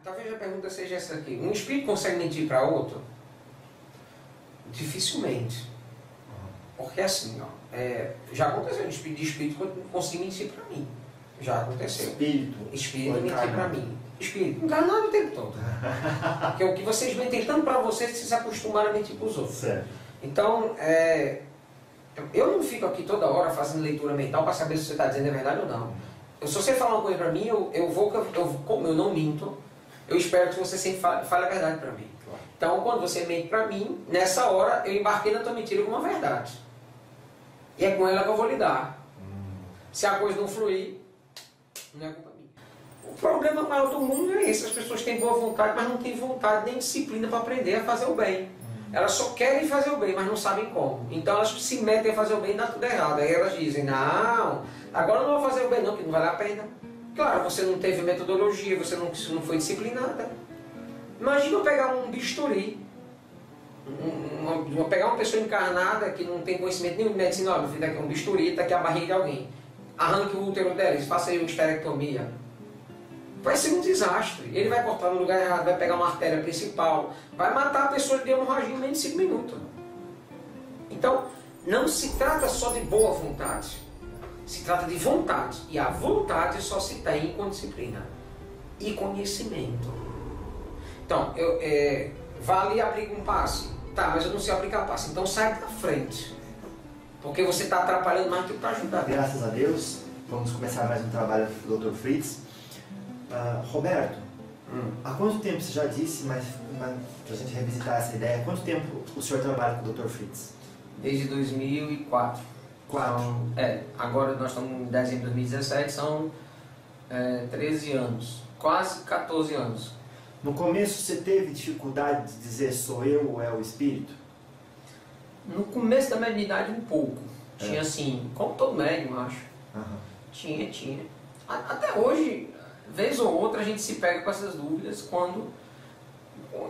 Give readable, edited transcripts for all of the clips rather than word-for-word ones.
Talvez a pergunta seja essa aqui. Um espírito consegue mentir para outro? Dificilmente. Porque assim, ó, já aconteceu de espírito conseguir mentir para mim. Já aconteceu. Espírito mentir para mim. Espírito, não dá nada o tempo todo. Porque o que vocês vêm tentando para vocês, vocês se acostumaram a mentir para os outros. Certo. Então, eu não fico aqui toda hora fazendo leitura mental para saber se você está dizendo a verdade ou não. Se você falar uma coisa para mim, como eu não minto, eu espero que você sempre fale a verdade para mim. Claro. Então, quando você mente para mim, nessa hora eu embarquei na tua mentira com uma verdade. E é com ela que eu vou lidar. Se a coisa não fluir, não é culpa minha. O problema maior do mundo é esse. As pessoas têm boa vontade, mas não têm vontade nem disciplina para aprender a fazer o bem. Elas só querem fazer o bem, mas não sabem como. Então elas se metem a fazer o bem e dá tudo errado. Aí elas dizem, não, agora eu não vou fazer o bem não, que não vale a pena. Claro, você não teve metodologia, você não foi disciplinada. Imagina eu pegar um bisturi, pegar uma pessoa encarnada que não tem conhecimento nenhum de medicina, olha, meu filho, daqui é um bisturi, daqui é a barriga de alguém. Arranque o útero dela, faça aí uma esterectomia. Vai ser um desastre. Ele vai cortar no lugar errado, vai pegar uma artéria principal, vai matar a pessoa de hemorragia em menos de 5 minutos. Então, não se trata só de boa vontade, se trata de vontade. E a vontade só se tem com disciplina e conhecimento. Então, vale aplicar um passe. Tá, mas eu não sei aplicar passe. Então sai da frente. Porque você está atrapalhando mais do que para ajudar. Graças a Deus, vamos começar mais um trabalho do Dr. Fritz. Roberto, há quanto tempo, você já disse, mas para a gente revisitar essa ideia, há quanto tempo o senhor trabalha com o Dr. Fritz? Desde 2004. Agora nós estamos em dezembro de 2017, são 13 anos, quase 14 anos. No começo você teve dificuldade de dizer sou eu ou é o espírito? No começo da mediunidade um pouco. Tinha assim, como todo médium, acho. Tinha. Até hoje, vez ou outra, a gente se pega com essas dúvidas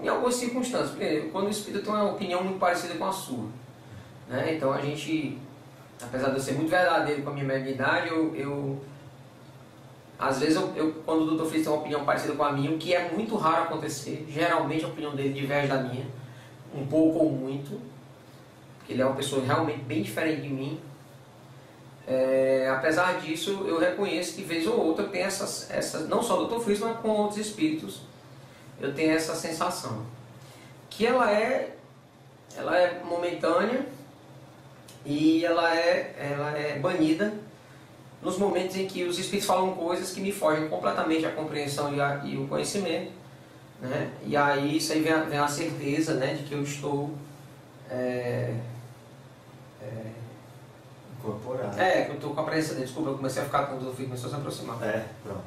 em algumas circunstâncias. Primeiro, quando o espírito tem uma opinião muito parecida com a sua. Né? Então a gente, apesar de eu ser muito verdadeiro com a minha mediunidade, às vezes, quando o Dr. Fritz tem uma opinião parecida com a minha, o que é muito raro acontecer, geralmente a opinião dele diverge da minha, um pouco ou muito, porque ele é uma pessoa realmente bem diferente de mim. Apesar disso, eu reconheço que vez ou outra eu tenho não só o Dr. Fritz, mas com outros espíritos, eu tenho essa sensação. Que ela é momentânea e ela é banida nos momentos em que os espíritos falam coisas que me fogem completamente à compreensão e o conhecimento, né? E aí isso aí vem a certeza, né, de que eu estou incorporado. Que eu estou com a presença dele. Desculpa, eu comecei a ficar com o filho, começou a se aproximar. Pronto.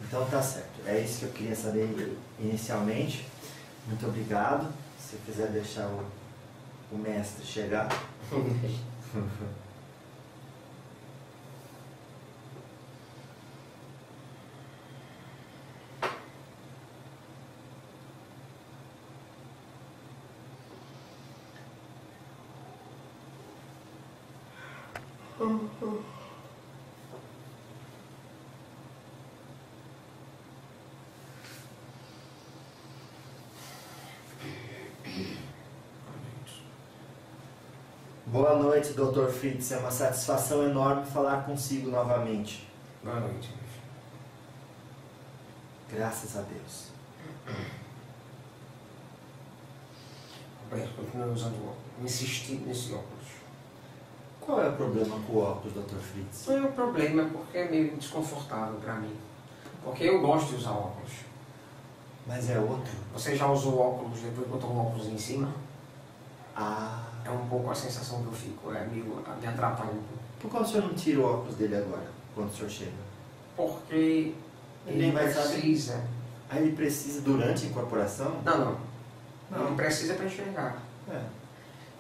Então tá certo. É isso que eu queria saber inicialmente. Muito obrigado. Se quiser deixar o mestre chegar. Boa noite, Dr. Fritz. É uma satisfação enorme falar consigo novamente. Boa noite. Graças a Deus. Roberto, continua usando o óculos. Insistir nesse óculos. Qual é o problema com o óculos, Dr. Fritz? Não é um problema, porque é meio desconfortável para mim. Porque eu gosto de usar óculos. Mas é outro? Você já usou óculos depois botou um óculos em cima? É um pouco a sensação que eu fico, me atrapalha um pouco. Por que o senhor não tira o óculos dele agora, quando o senhor chega? Porque ele precisa. Ele precisa durante a incorporação? Não precisa para enxergar.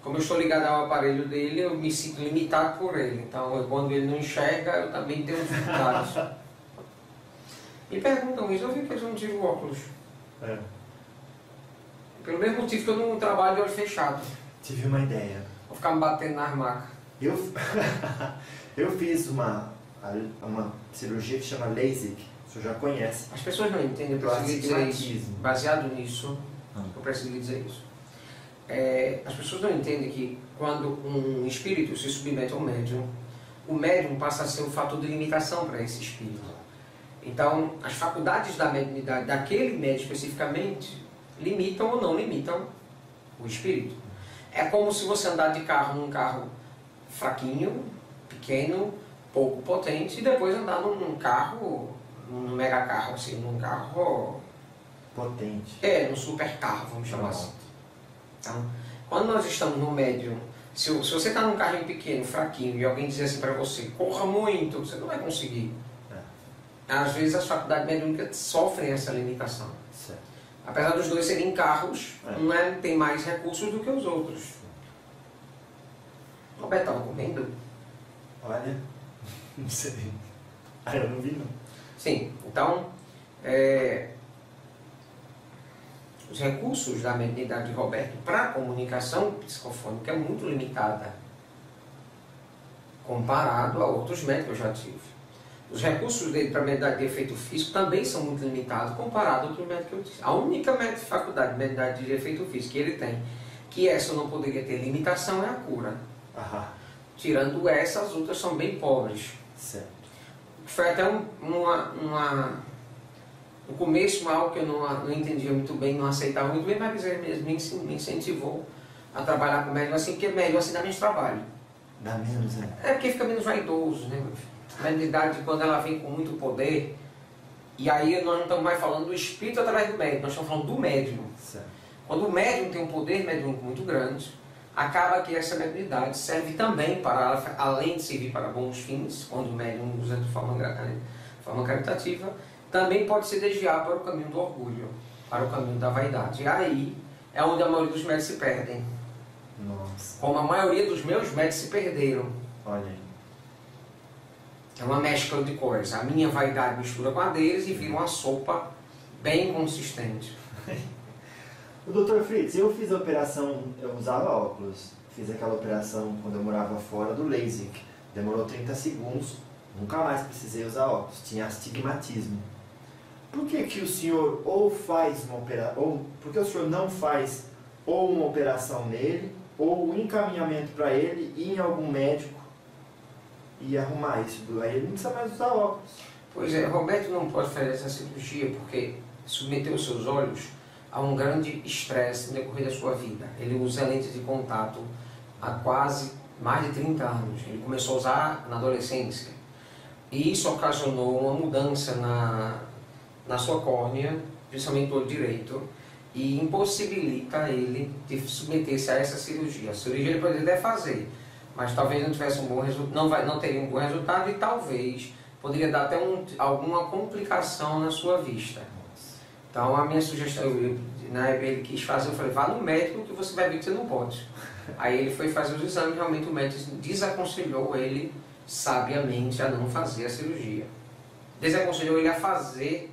Como eu estou ligado ao aparelho dele, eu me sinto limitado por ele. Então, quando ele não enxerga, eu também tenho dificuldades. Me perguntam isso, eu vi que eles não tiram óculos. Pelo mesmo motivo que eu não trabalho de olho fechado. Tive uma ideia. Vou ficar me batendo nas macas. Eu fiz uma cirurgia que chama LASIK. O senhor já conhece. As pessoas não entendem, eu preciso lhe dizer isso. Baseado nisso, eu preciso lhe dizer isso. As pessoas não entendem que quando um espírito se submete ao médium, o médium passa a ser um fator de limitação para esse espírito. Então, as faculdades da mediunidade daquele médium especificamente limitam ou não limitam o espírito. É como se você andar de carro num carro fraquinho, pequeno, pouco potente, e depois andar num carro, num mega carro, assim, num carro potente. Num super carro, vamos chamar assim. Então, quando nós estamos no médium, se você está num carrinho pequeno, fraquinho, e alguém dizer assim para você, corra muito, você não vai conseguir. Às vezes as faculdades mediúnicas sofrem essa limitação. Certo. Apesar dos dois serem carros, um tem mais recursos do que os outros. O Roberto estava comendo? Olha, não sei. Eu não vi não. Sim, então, os recursos da mediunidade de Roberto para a comunicação psicofônica é muito limitada, comparado a outros médicos que eu já tive. Os recursos dele para a mediunidade de efeito físico também são muito limitados, comparado a outros médicos que eu tive. A única faculdade de mediunidade de efeito físico que ele tem, que essa não poderia ter limitação, é a cura. Tirando essa, as outras são bem pobres. Certo. Foi até no começo algo que eu não entendia muito bem, não aceitava muito bem, mas ele mesmo me incentivou a trabalhar com médium assim, porque é melhor assim dá menos trabalho. Dá menos, né? É porque fica menos vaidoso, né, meu filho? A mediunidade, quando ela vem com muito poder, e aí nós não estamos mais falando do espírito através do médium, nós estamos falando do médium. Certo. Quando o médium tem um poder mediúnico muito grande, acaba que essa mediunidade serve também para, além de servir para bons fins, quando o médium usa de forma caritativa, também pode se desviar para o caminho do orgulho, para o caminho da vaidade. E aí é onde a maioria dos médios se perdem. Nossa. Como a maioria dos meus médios se perderam. Olha aí. É uma mescla de coisas. A minha vaidade mistura com a deles e vira uma sopa bem consistente. O Dr. Fritz, eu fiz a operação, eu usava óculos. Fiz aquela operação quando eu morava fora do LASIK. Demorou 30 segundos, nunca mais precisei usar óculos. Tinha astigmatismo. Por que o senhor ou faz uma operação, ou por que o senhor não faz ou uma operação nele, ou um encaminhamento para ele ir em algum médico e arrumar isso? Aí ele não precisa mais usar óculos. Pois é, Roberto não pode fazer essa cirurgia porque submeteu os seus olhos a um grande estresse no decorrer da sua vida. Ele usa lentes de contato há quase mais de 30 anos. Ele começou a usar na adolescência. E isso ocasionou uma mudança na sua córnea, principalmente do olho direito, e impossibilita ele de submeter-se a essa cirurgia. A cirurgia ele poderia até fazer, mas talvez não tivesse um bom resultado, não teria um bom resultado e talvez poderia dar até alguma complicação na sua vista. Então a minha sugestão, ele quis fazer, eu falei, vá no médico que você vai ver que você não pode. Aí ele foi fazer os exames, realmente o médico desaconselhou ele sabiamente a não fazer a cirurgia. Desaconselhou ele a fazer,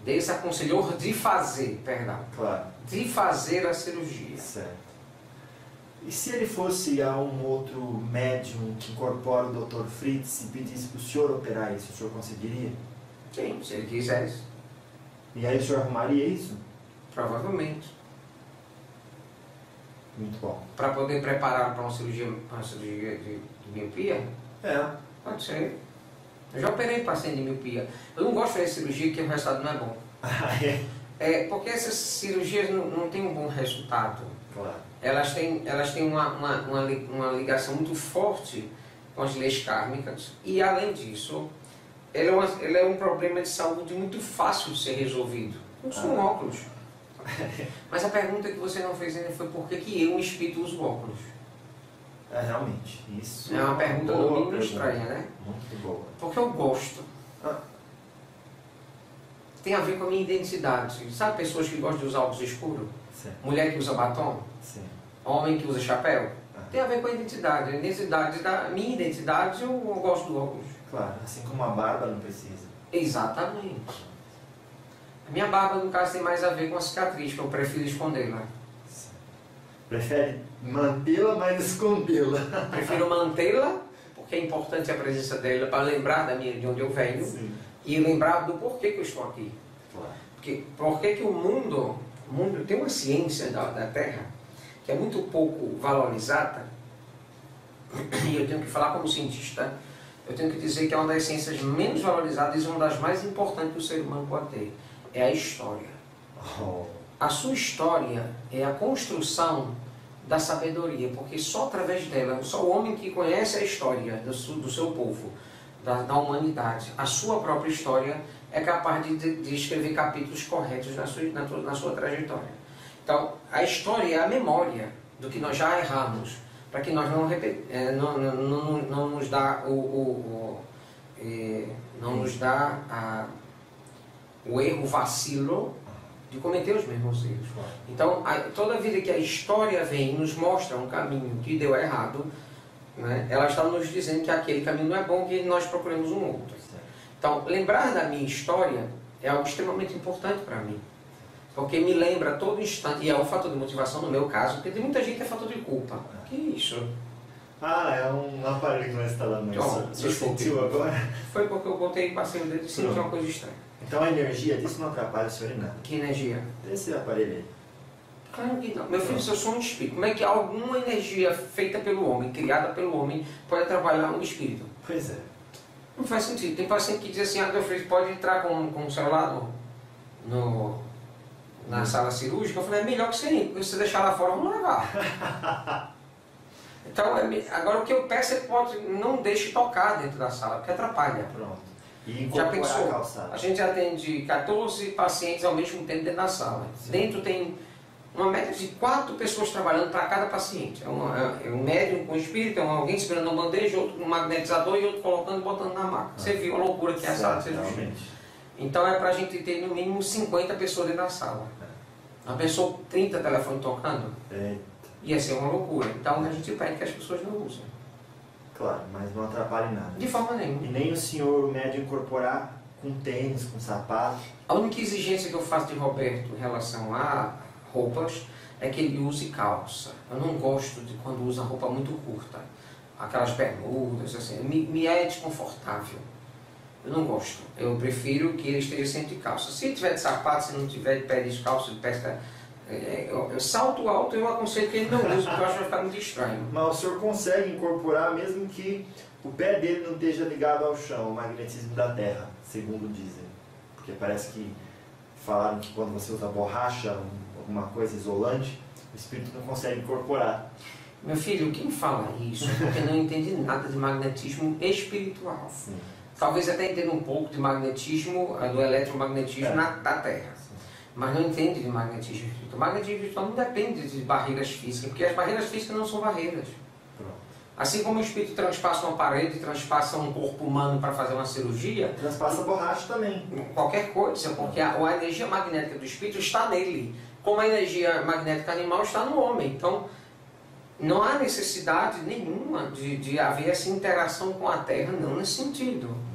desaconselhou de fazer, perdão. Claro. De fazer a cirurgia. Certo. E se ele fosse a um outro médium que incorpora o Dr. Fritz e pedisse para o senhor operar isso, o senhor conseguiria? Sim, se ele quisesse. E aí o senhor arrumaria isso? Provavelmente. Muito bom. Para poder preparar para uma cirurgia de miopia? Pode ser. Eu já operei paciente de miopia. Eu não gosto de fazer cirurgia que o resultado não é bom. Porque essas cirurgias não têm um bom resultado. Claro. Elas têm uma ligação muito forte com as leis kármicas e, além disso, ela é um problema de saúde muito fácil de ser resolvido. Eu sou um óculos. Mas a pergunta que você não fez ainda foi por que eu, um espírito, uso óculos? Realmente, isso é uma pergunta no mínimo estranha, né? Muito boa. Porque eu gosto. Tem a ver com a minha identidade. Sabe pessoas que gostam de usar óculos escuros? Sim. Mulher que usa batom? Sim. Homem que usa chapéu? Tem a ver com a identidade. A identidade da minha identidade, eu gosto do óculos. Claro, assim como a barba não precisa. Exatamente. A minha barba, no caso, tem mais a ver com a cicatriz, que eu prefiro escondê-la. Prefere mantê-la, mas escondê-la. Prefiro mantê-la, porque é importante a presença dela para lembrar de onde eu venho. Sim. E lembrar do porquê que eu estou aqui. Claro. Porque que o mundo tem uma ciência da Terra que é muito pouco valorizada, e eu tenho que falar como cientista, eu tenho que dizer que é uma das ciências menos valorizadas e uma das mais importantes que o ser humano pode ter. É a história. A sua história é a construção da sabedoria, porque só através dela, só o homem que conhece a história do seu povo, da humanidade, a sua própria história, é capaz de escrever capítulos corretos na sua trajetória. Então, a história é a memória do que nós já erramos, para que nós não nos dá o erro, o vacilo de cometer os mesmos erros. Então, toda vida que a história vem e nos mostra um caminho que deu errado, né, ela está nos dizendo que aquele caminho não é bom, que nós procuramos um outro. Então, lembrar da minha história é algo extremamente importante para mim, porque me lembra a todo instante, e é um fator de motivação no meu caso, porque tem muita gente que é fator de culpa. Que isso? É um aparelho que não está dando isso. Você sentiu agora? Foi porque eu botei e passei o dedo e senti uma coisa estranha. Então a energia disso não atrapalha o senhor em nada? Que energia? Desse aparelho aí. Claro que não. Meu filho, se eu sou um espírito, como é que alguma energia feita pelo homem, criada pelo homem, pode atrapalhar um espírito? Pois é. Não faz sentido. Tem paciente que diz assim, meu filho, pode entrar com o celular na sala cirúrgica? Eu falei, é melhor que você deixar lá fora, vamos levar. Então, agora o que eu peço é que não deixe tocar dentro da sala, porque atrapalha. Pronto. E já pensou? A gente atende 14 pacientes ao mesmo tempo dentro da sala. Sim. Dentro tem uma média de 4 pessoas trabalhando para cada paciente. É um médium com espírito, alguém segurando uma bandeja, outro com um magnetizador e outro colocando e botando na maca. Você viu a loucura que é a sala de cirurgia. Então é para a gente ter no mínimo 50 pessoas dentro da sala. A pessoa 30 telefones tocando, ia ser uma loucura. Então a gente pede que as pessoas não usem. Claro, mas não atrapalha em nada. De forma nenhuma. E nem o senhor, o médium, incorporar com tênis, com sapato? A única exigência que eu faço de Roberto em relação a roupas é que ele use calça. Eu não gosto de quando usa roupa muito curta. Aquelas bermudas, assim, me é desconfortável. Eu não gosto. Eu prefiro que ele esteja sempre de calça. Se tiver de sapato, se não tiver de pé descalço, de pé... salto alto eu aconselho que ele não use, porque eu acho que vai ficar muito estranho. Mas o senhor consegue incorporar mesmo que o pé dele não esteja ligado ao chão, o magnetismo da Terra, segundo dizem. Porque parece que falaram que quando você usa borracha, alguma coisa isolante, o espírito não consegue incorporar. Meu filho, quem fala isso é porque não entende nada de magnetismo espiritual. Sim. Talvez até entenda um pouco de magnetismo, do eletromagnetismo da Terra. Mas não entende de magnetismo espiritual. O magnetismo espiritual não depende de barreiras físicas, porque as barreiras físicas não são barreiras. Pronto. Assim como o espírito transpassa uma parede, transpassa um corpo humano para fazer uma cirurgia... Transpassa borracha também. Qualquer coisa, porque a energia magnética do espírito está nele, como a energia magnética animal está no homem. Então, não há necessidade nenhuma de haver essa interação com a Terra, não nesse sentido,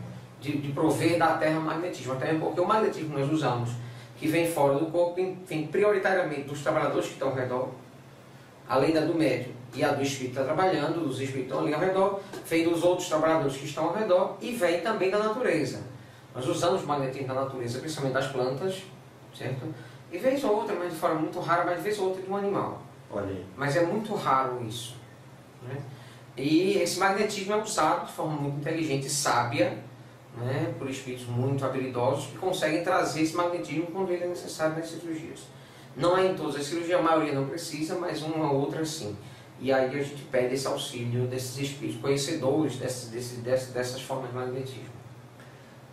de prover da Terra magnetismo. Até porque o magnetismo que nós usamos, que vem fora do corpo, vem prioritariamente dos trabalhadores que estão ao redor, além da do médium e a do espírito está trabalhando, dos espíritos estão ali ao redor, vem dos outros trabalhadores que estão ao redor e vem também da natureza. Nós usamos magnetismo da natureza, principalmente das plantas, certo? E vez ou outra, mas de forma muito rara, mas vez ou outra de um animal. Olha aí. Mas é muito raro isso, né? E esse magnetismo é usado de forma muito inteligente e sábia, né, por espíritos muito habilidosos que conseguem trazer esse magnetismo quando ele é necessário nas cirurgias. Não é em todas as cirurgias, a maioria não precisa, mas uma ou outra sim. E aí a gente pede esse auxílio desses espíritos conhecedores dessas formas de magnetismo.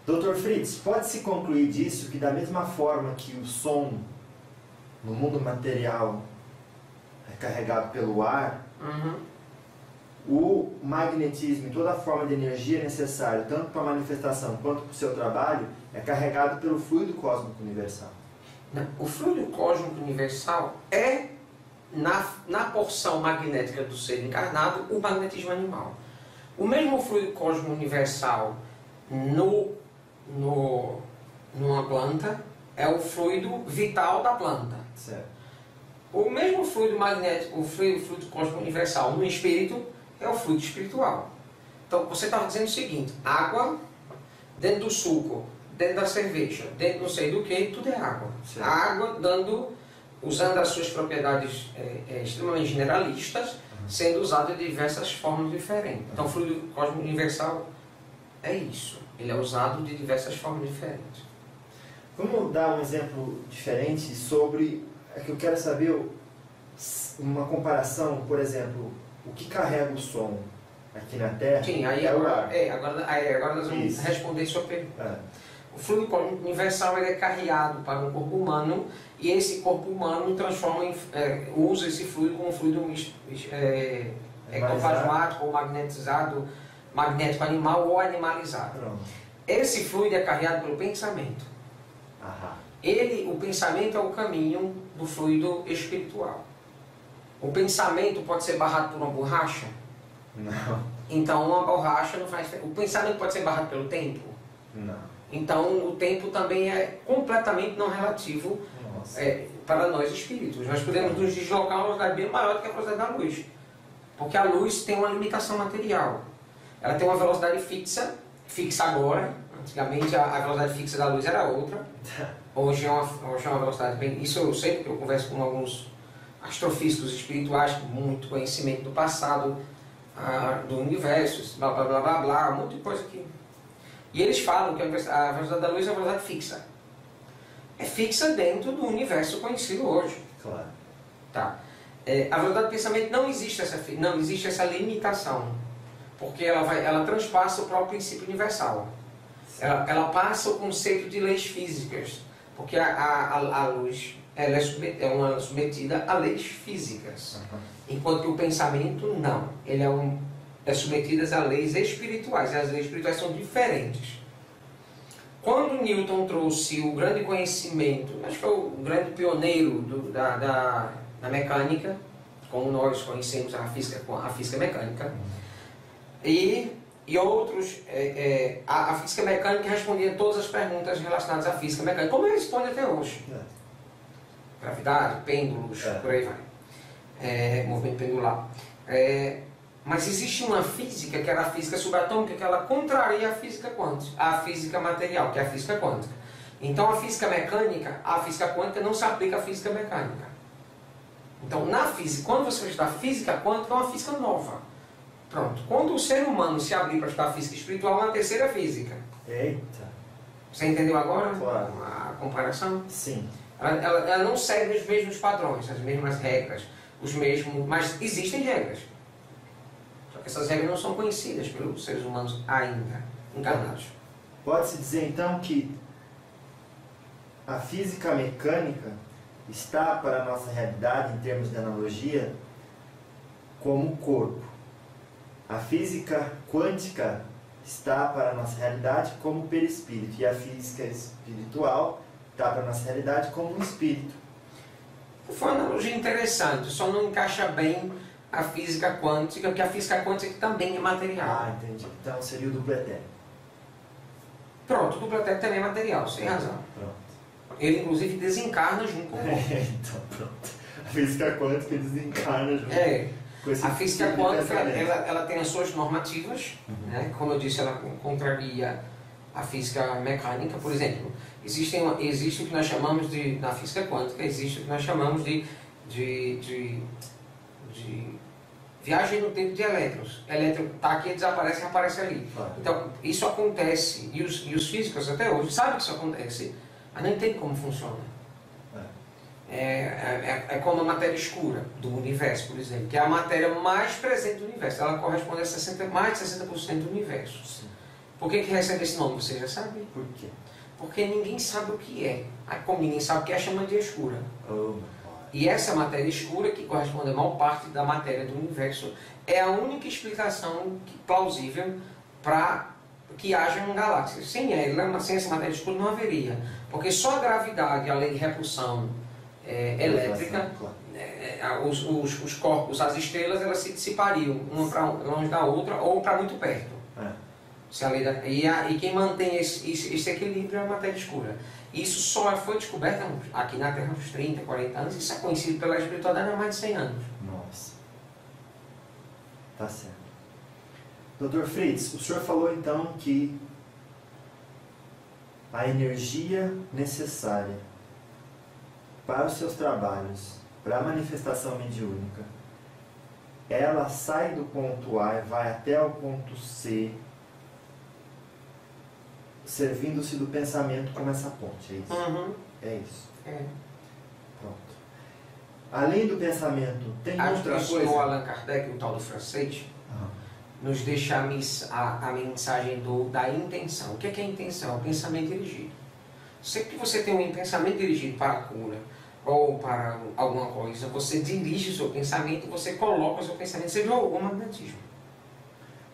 Dr. Fritz, pode-se concluir disso que da mesma forma que o som no mundo material é carregado pelo ar, o magnetismo e toda a forma de energia necessária, tanto para a manifestação quanto para o seu trabalho, é carregado pelo fluido cósmico universal. O fluido cósmico universal é, na porção magnética do ser encarnado, o magnetismo animal. O mesmo fluido cósmico universal numa planta é o fluido vital da planta. Certo. O mesmo fluido magnético, o fluido cósmico universal no espírito é o fluido espiritual. Então você estava dizendo o seguinte: água dentro do suco dentro da cerveja, dentro não sei do que, tudo é água. Certo. A água usando as suas propriedades extremamente generalistas, sendo usado de diversas formas diferentes. Então o fluido cósmico universal é isso, ele é usado de diversas formas diferentes. Vamos dar um exemplo diferente sobre, é que eu quero saber uma comparação, por exemplo, o que carrega o som aqui na Terra. Sim, aí agora nós vamos responder sua pergunta. O fluido universal ele é carreado para um corpo humano e esse corpo humano usa esse fluido como um fluido ectoplasmático ou magnético animal ou animalizado. Pronto. Esse fluido é carregado pelo pensamento. O pensamento é o caminho do fluido espiritual. O pensamento pode ser barrado por uma borracha? Não. Então uma borracha não faz... O pensamento pode ser barrado pelo tempo? Não. Então o tempo também é completamente não relativo para nós espíritos. Nós podemos nos deslocar a uma velocidade bem maior do que a velocidade da luz. Porque a luz tem uma limitação material. Ela tem uma velocidade fixa agora. Antigamente a velocidade fixa da luz era outra. Hoje é uma velocidade bem... Isso eu sei porque eu converso com alguns astrofísicos espirituais com muito conhecimento do passado, do universo, blá blá blá blá blá, um monte de coisa aqui. E eles falam que a velocidade da luz é uma velocidade fixa. É fixa dentro do universo conhecido hoje. Claro. Tá. A velocidade do pensamento não existe essa limitação, porque ela transpassa o próprio princípio universal. Ela passa o conceito de leis físicas, porque a luz ela é submetida a leis físicas, enquanto que o pensamento não. Ele é submetido a leis espirituais, e as leis espirituais são diferentes. Quando Newton trouxe o grande conhecimento, acho que foi o grande pioneiro da mecânica, como nós conhecemos a física mecânica, e outros, a física mecânica respondia todas as perguntas relacionadas à física mecânica, como ele responde até hoje. Gravidade, pêndulos, por aí vai. Movimento pendular. Mas existe uma física, que era a física subatômica, que ela contraria a física quântica, a física material, que é a física quântica. Então a física mecânica, a física quântica não se aplica à física mecânica. Então na física, quando você vai estudar física quântica, é uma física nova. Pronto. Quando o ser humano se abrir para estudar física espiritual, é uma terceira física. Eita. Você entendeu agora Claro. a comparação? Sim. Ela não segue os mesmos padrões, as mesmas regras, mas existem regras. Só que essas regras não são conhecidas pelos seres humanos ainda, encarnados. Pode-se dizer então que a física mecânica está para a nossa realidade, em termos de analogia, como o corpo. A física quântica está para a nossa realidade como o perispírito, e a física espiritual está para a nossa realidade como um espírito. Foi uma analogia interessante, só não encaixa bem a física quântica, porque a física quântica também é material. Ah, entendi. Então seria o duplo etéreo. Pronto, o duplo etéreo também é material, sem razão. Pronto. Ele inclusive desencarna junto com o corpo. Então pronto. A física quântica desencarna junto com esse a física tipo de quântica pensamento. ela tem as suas normativas, né? Como eu disse, ela contraria a física mecânica. Por exemplo, existe o que nós chamamos de, na física quântica, existe o que nós chamamos de viagem no tempo de elétrons. Elétron está aqui, desaparece e aparece ali. Claro. Então, isso acontece, e os físicos até hoje sabem que isso acontece, mas não entendem como funciona. É como a matéria escura do universo, por exemplo, que é a matéria mais presente do universo. Ela corresponde a mais de 60% do universo. Sim. Por que recebe esse nome? Você já sabe? Por quê? Porque ninguém sabe o que é. Aí, como ninguém sabe o que é, chama de escura. Oh, e essa matéria escura, que corresponde a maior parte da matéria do universo, é a única explicação plausível para que haja uma galáxia. Sem ela, sem essa matéria escura, não haveria. Porque só a gravidade, a lei de repulsão elétrica, os corpos, as estrelas, elas se dissipariam, uma para longe da outra ou para muito perto. Se a lei e quem mantém esse equilíbrio é a matéria escura. Isso só foi descoberto aqui na Terra há uns 30, 40 anos. Isso é conhecido pela espiritualidade há mais de 100 anos. Nossa. Tá certo. Dr. Fritz, o senhor falou então que a energia necessária para os seus trabalhos, para a manifestação mediúnica, ela sai do ponto A e vai até o ponto C, servindo-se do pensamento como essa ponte, é isso? Uhum. É isso. É. Pronto. Além do pensamento, tem Acho outra que o coisa? senhor Allan Kardec, o tal do francês, nos deixa a mensagem da intenção. O que é a intenção? É o pensamento dirigido. Sempre que você tem um pensamento dirigido para a cura ou para alguma coisa, você dirige o seu pensamento, você coloca o seu pensamento, você jogou o magnetismo.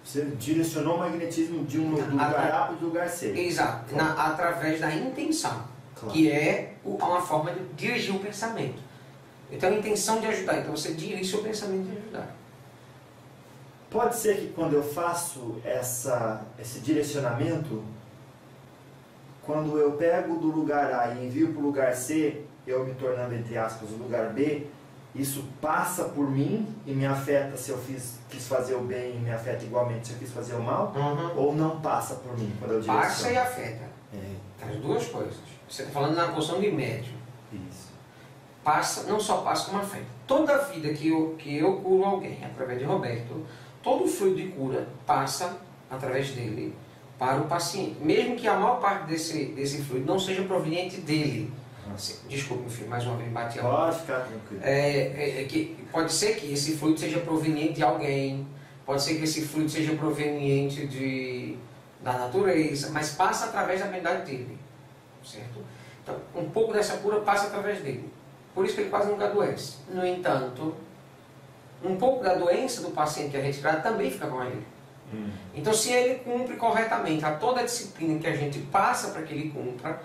Você direcionou o magnetismo de do lugar A para o lugar C. Exato, através da intenção, claro. Que é uma forma de dirigir o pensamento. Então a intenção de ajudar, então você dirige o seu pensamento de ajudar. Pode ser que quando eu faço esse direcionamento, quando eu pego do lugar A e envio para o lugar C, eu me tornando, entre aspas, o lugar B, isso passa por mim e me afeta se eu quis fazer o bem e me afeta igualmente se eu quis fazer o mal? Uhum. Ou não passa por mim quando eu direciono? Passa e afeta. As duas coisas. Você está falando na posição de médium. Isso. Passa, não só passa como afeta. Toda vida que eu curo alguém, através de Roberto, todo o fluido de cura passa através dele para o paciente. Mesmo que a maior parte desse fluido não seja proveniente dele. Desculpe, meu filho, mais uma vez bati a mão. Pode ficar tranquilo. Pode ser que esse fluido seja proveniente de alguém, pode ser que esse fluido seja proveniente da natureza, mas passa através da habilidade dele. Certo? Então, um pouco dessa cura passa através dele. Por isso que ele quase nunca adoece. No entanto, um pouco da doença do paciente que é retirado também fica com ele. Então, se ele cumpre corretamente a toda a disciplina que a gente passa para que ele cumpra,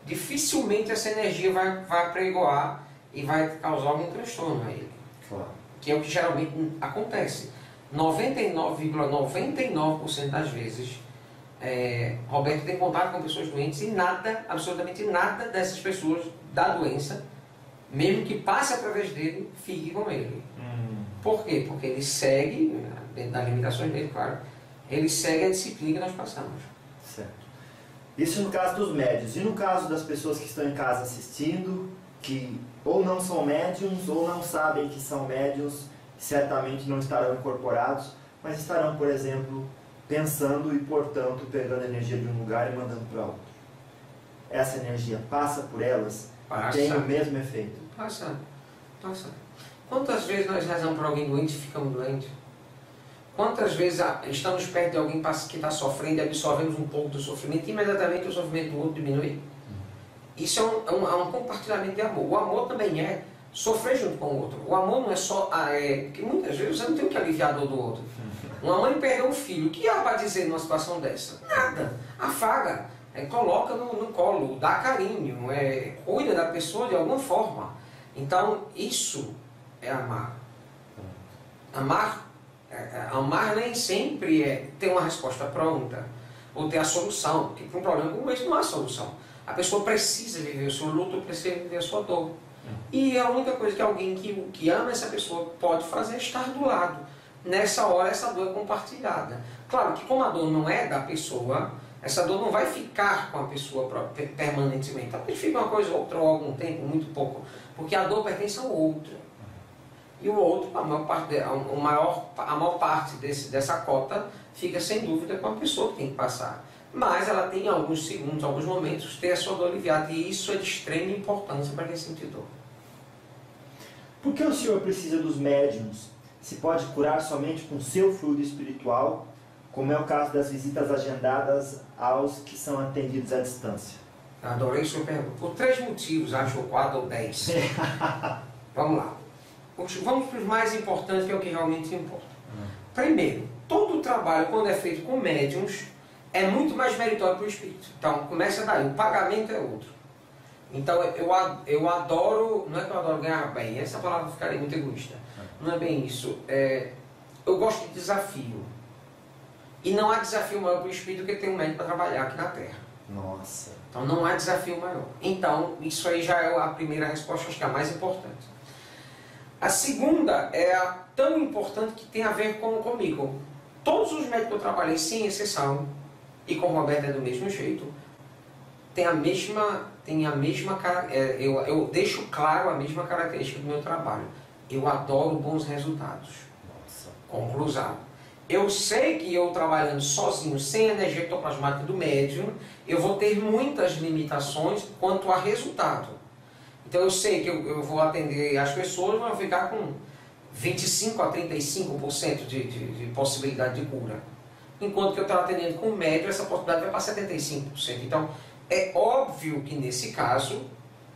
dificilmente essa energia vai apregoar e vai causar algum transtorno a ele. Claro. Que é o que geralmente acontece. 99,99% das vezes, Roberto tem contato com pessoas doentes e nada, absolutamente nada dessas pessoas da doença, mesmo que passe através dele, fique com ele. Por quê? Porque ele segue, dentro das limitações dele, claro, ele segue a disciplina que nós passamos. Certo. Isso no caso dos médiuns. E no caso das pessoas que estão em casa assistindo, que ou não são médiums, ou não sabem que são médiums, certamente não estarão incorporados, mas estarão, por exemplo, pensando e, portanto, pegando a energia de um lugar e mandando para outro. Essa energia passa por elas, tem o mesmo efeito. Passa. Quantas vezes nós rezamos para alguém doente e ficamos doentes? Quantas vezes estamos perto de alguém que está sofrendo e absorvemos um pouco do sofrimento e imediatamente o sofrimento do outro diminui? Isso é um compartilhamento de amor. O amor também é sofrer junto com o outro. O amor não é só... porque muitas vezes você não tem o que aliviar a dor do outro. Uma mãe perdeu um filho. O que há para dizer numa situação dessa? Nada. Afaga. Coloca no colo. Dá carinho. Cuida da pessoa de alguma forma. Então, isso é amar. Amar nem sempre é ter uma resposta pronta ou ter a solução, porque para um problema como esse não há solução. A pessoa precisa viver o seu luto, precisa viver a sua dor. E a única coisa que alguém que ama essa pessoa pode fazer é estar do lado. Nessa hora, essa dor é compartilhada. Claro que como a dor não é da pessoa, essa dor não vai ficar com a pessoa permanentemente. Talvez fique uma coisa ou outra ou algum tempo, muito pouco, porque a dor pertence ao outro. E o outro, a maior parte dessa cota fica sem dúvida com a pessoa que tem que passar. Mas ela tem alguns segundos, alguns momentos, ter a sua dor aliviada. E isso é de extrema importância para quem sente dor. Por que o senhor precisa dos médiums? Se pode curar somente com seu fluido espiritual, como é o caso das visitas agendadas aos que são atendidos à distância? Adorei sua pergunta. Por 3 motivos, acho, ou 4 ou 10. Vamos lá. Vamos para os mais importantes, que é o que realmente importa. Primeiro, todo o trabalho, quando é feito com médiums, é muito mais meritório para o espírito. Então, começa daí. O pagamento é outro. Então, eu adoro... Não é que eu adoro ganhar bem. Essa palavra ficaria muito egoísta. Não é bem isso. Eu gosto de desafio. E não há desafio maior para o espírito do que ter um médico para trabalhar aqui na Terra. Nossa. Então, não há desafio maior. Então, isso aí já é a primeira resposta, acho que é a mais importante. A segunda é a tão importante que tem a ver comigo. Todos os médicos que eu trabalhei, sem exceção, e com o Roberto é do mesmo jeito, tem a mesma eu deixo claro a mesma característica do meu trabalho. Eu adoro bons resultados. Nossa. Conclusão. Eu sei que eu trabalhando sozinho, sem energia ectoplasmática do médium, eu vou ter muitas limitações quanto a resultado. Então eu sei que eu vou atender as pessoas, mas vou ficar com 25 a 35% de possibilidade de cura. Enquanto que eu estou atendendo com o médium, essa possibilidade vai para 75%. Então, é óbvio que nesse caso,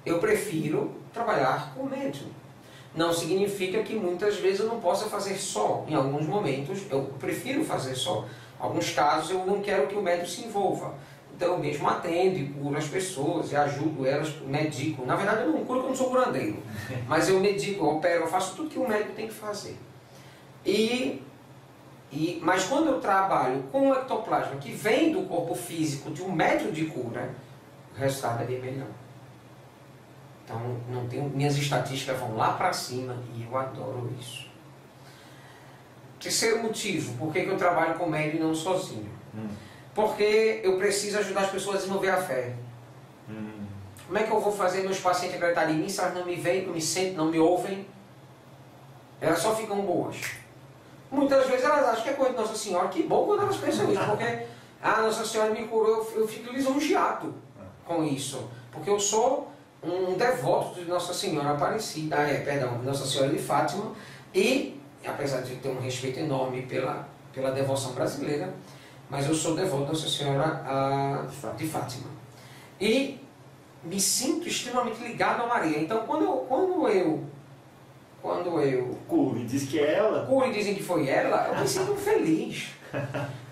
eu prefiro trabalhar com o médium. Não significa que muitas vezes eu não possa fazer só. Em alguns momentos, eu prefiro fazer só. Em alguns casos, eu não quero que o médium se envolva. Então, eu mesmo atendo e curo as pessoas, e ajudo elas, medico. Na verdade, eu não curo porque eu não sou curandeiro. Mas eu medico, eu opero, eu faço tudo que o médico tem que fazer. Mas quando eu trabalho com o ectoplasma que vem do corpo físico de um médium de cura, o resultado é bem melhor. Então, minhas estatísticas vão lá para cima e eu adoro isso. Terceiro motivo, por que eu trabalho com médium e não sozinho? Porque eu preciso ajudar as pessoas a desenvolver a fé. Como é que eu vou fazer meus pacientes acreditarem em mim se elas não me veem, não me sentem, não me ouvem? Elas só ficam boas. Muitas vezes elas acham que é coisa de Nossa Senhora. Que bom quando elas pensam isso, porque a Nossa Senhora me curou, eu fico lisonjeado com isso. Porque eu sou um devoto de Nossa Senhora Aparecida, Nossa Senhora de Fátima, e, apesar de ter um respeito enorme pela devoção brasileira, mas eu sou devoto de Nossa Senhora de Fátima. E me sinto extremamente ligado a Maria. Então, quando eu curo e diz que é ela. Curo e dizem que foi ela, eu me sinto feliz.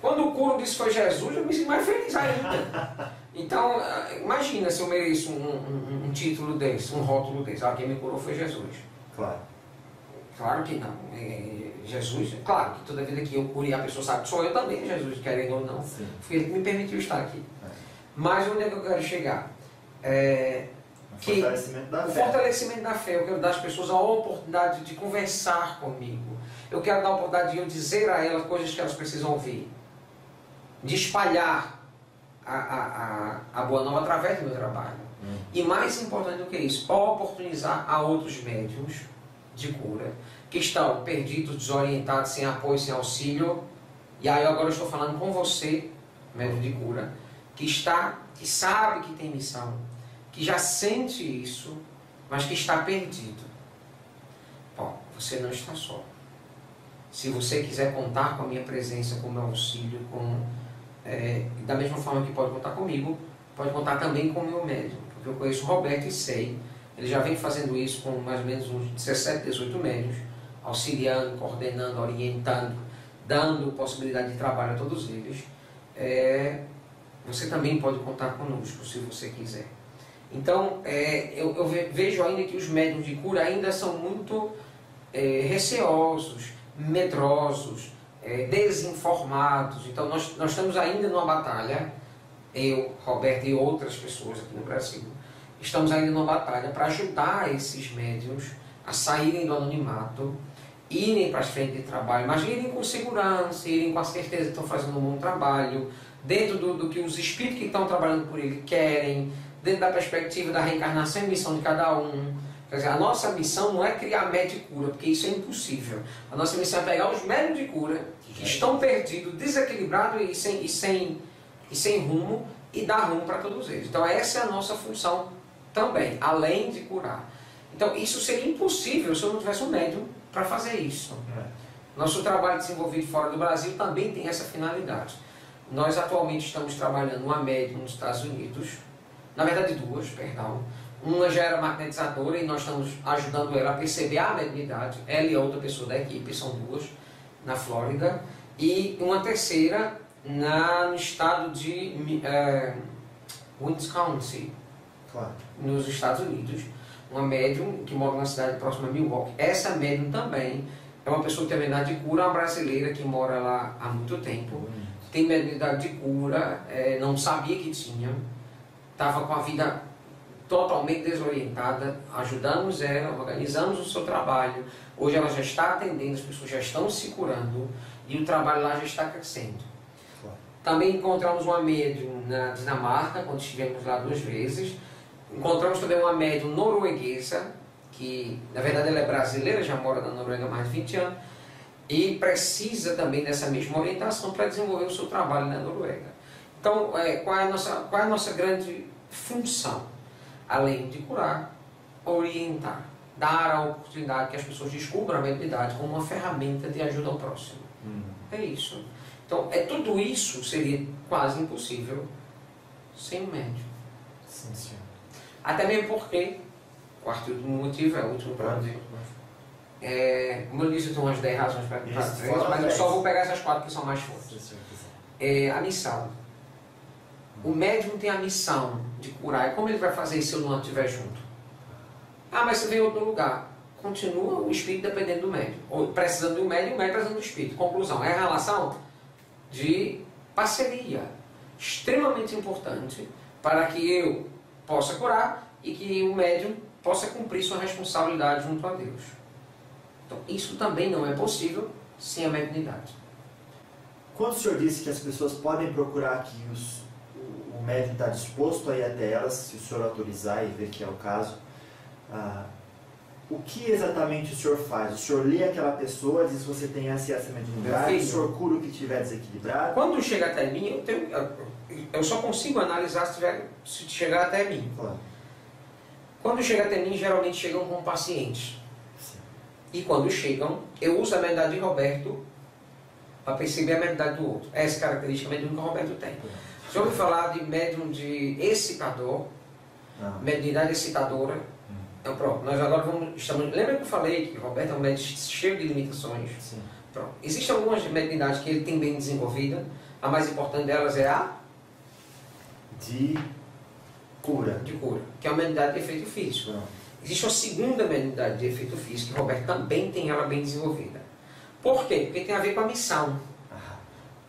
Quando o curo diz que foi Jesus, eu me sinto mais feliz ainda. Então, imagina se eu mereço um título desse, um rótulo desse. Quem me curou foi Jesus. Claro. Claro que não. Jesus, claro que toda vida que eu curo e a pessoa sabe que sou eu também, Jesus, querendo ou não. Sim. Foi ele que me permitiu estar aqui. Mas onde é que eu quero chegar? O fortalecimento da fé. O fortalecimento da fé. Eu quero dar às pessoas a oportunidade de conversar comigo. Eu quero dar a oportunidade de eu dizer a elas coisas que elas precisam ouvir. De espalhar a boa nova através do meu trabalho. E mais importante do que isso, oportunizar a outros médiuns de cura que estão perdidos, desorientados, sem apoio, sem auxílio. E aí agora eu estou falando com você, médium de cura, que sabe que tem missão, que já sente isso, mas que está perdido. Bom, você não está só. Se você quiser contar com a minha presença, com o meu auxílio, da mesma forma que pode contar comigo, pode contar também com o meu médium. Porque eu conheço o Roberto e sei, ele já vem fazendo isso com mais ou menos uns 17, 18 médiuns, auxiliando, coordenando, orientando, dando possibilidade de trabalho a todos eles. Você também pode contar conosco, se você quiser. Então, eu vejo ainda que os médiuns de cura ainda são muito receosos, medrosos, desinformados. Então, nós estamos ainda numa batalha, eu, Roberto e outras pessoas aqui no Brasil, estamos ainda numa batalha para ajudar esses médiuns a saírem do anonimato, irem para as frentes de trabalho, mas irem com segurança, irem com a certeza que estão fazendo um bom trabalho, dentro do que os espíritos que estão trabalhando por ele querem, dentro da perspectiva da reencarnação e missão de cada um. Quer dizer, a nossa missão não é criar médium de cura, porque isso é impossível. A nossa missão é pegar os médiums de cura que estão perdidos, desequilibrados e sem rumo, e dar rumo para todos eles. Então essa é a nossa função também, além de curar. Então isso seria impossível se eu não tivesse um médium para fazer isso. Nosso trabalho desenvolvido fora do Brasil também tem essa finalidade. Nós atualmente estamos trabalhando uma médium nos Estados Unidos, na verdade duas, perdão. Uma já era magnetizadora e nós estamos ajudando ela a perceber a mediunidade. Ela e a outra pessoa da equipe, são duas, na Flórida. E uma terceira no estado de Wisconsin, claro, nos Estados Unidos. Uma médium que mora na cidade próxima a Milwaukee. Essa médium também é uma pessoa que tem mediunidade de cura, uma brasileira que mora lá há muito tempo. Tem mediunidade de cura, não sabia que tinha, estava com a vida totalmente desorientada, ajudamos ela, organizamos o seu trabalho. Hoje ela já está atendendo, as pessoas já estão se curando e o trabalho lá já está crescendo. Também encontramos uma médium na Dinamarca, quando estivemos lá 2 vezes. Encontramos também uma médium norueguesa, que na verdade ela é brasileira, já mora na Noruega há mais de 20 anos, e precisa também dessa mesma orientação para desenvolver o seu trabalho na Noruega. Então, qual é a nossa grande função? Além de curar, orientar, dar a oportunidade que as pessoas descubram a mediunidade como uma ferramenta de ajuda ao próximo. É isso. Então, tudo isso seria quase impossível sem um médium. Sim, senhor. Até mesmo porque, o quarto motivo é o último para dizer. Como eu disse, eu tenho umas 10 razões para mas eu só vou pegar essas 4 que são mais fortes. A missão. O médium tem a missão de curar. E como ele vai fazer isso se eu não estiver junto? Ah, mas você veio em outro lugar. Continua o espírito dependendo do médium. Ou precisando do médium, o médium precisando do espírito. Conclusão, é a relação de parceria. Extremamente importante para que eu possa curar e que o médium possa cumprir sua responsabilidade junto a Deus. Então, isso também não é possível sem a mediunidade. Quando o senhor disse que as pessoas podem procurar que o médium está disposto a ir até elas, se o senhor autorizar e ver que é o caso, o que exatamente o senhor faz? O senhor lê aquela pessoa, diz que você tem essa e essa mediunidade, o senhor cura o que estiver desequilibrado? Quando chega até mim, eu só consigo analisar se chegar até mim. Claro. Quando chega até mim, geralmente chegam com pacientes. Sim. E quando chegam, eu uso a mediunidade de Roberto para perceber a mediunidade do outro. Essa característica mediúnica que o Roberto tem. Se eu ouvir falar de médium de excitador, mediunidade excitadora, então pronto, nós agora lembra que eu falei que o Roberto é um médium cheio de limitações? Sim. Pronto. Existem algumas mediunidades que ele tem bem desenvolvida, a mais importante delas é a de cura, que é a mediunidade de efeito físico. Existe uma segunda mediunidade de efeito físico, que o Roberto também tem ela bem desenvolvida. Por quê? Porque tem a ver com a missão.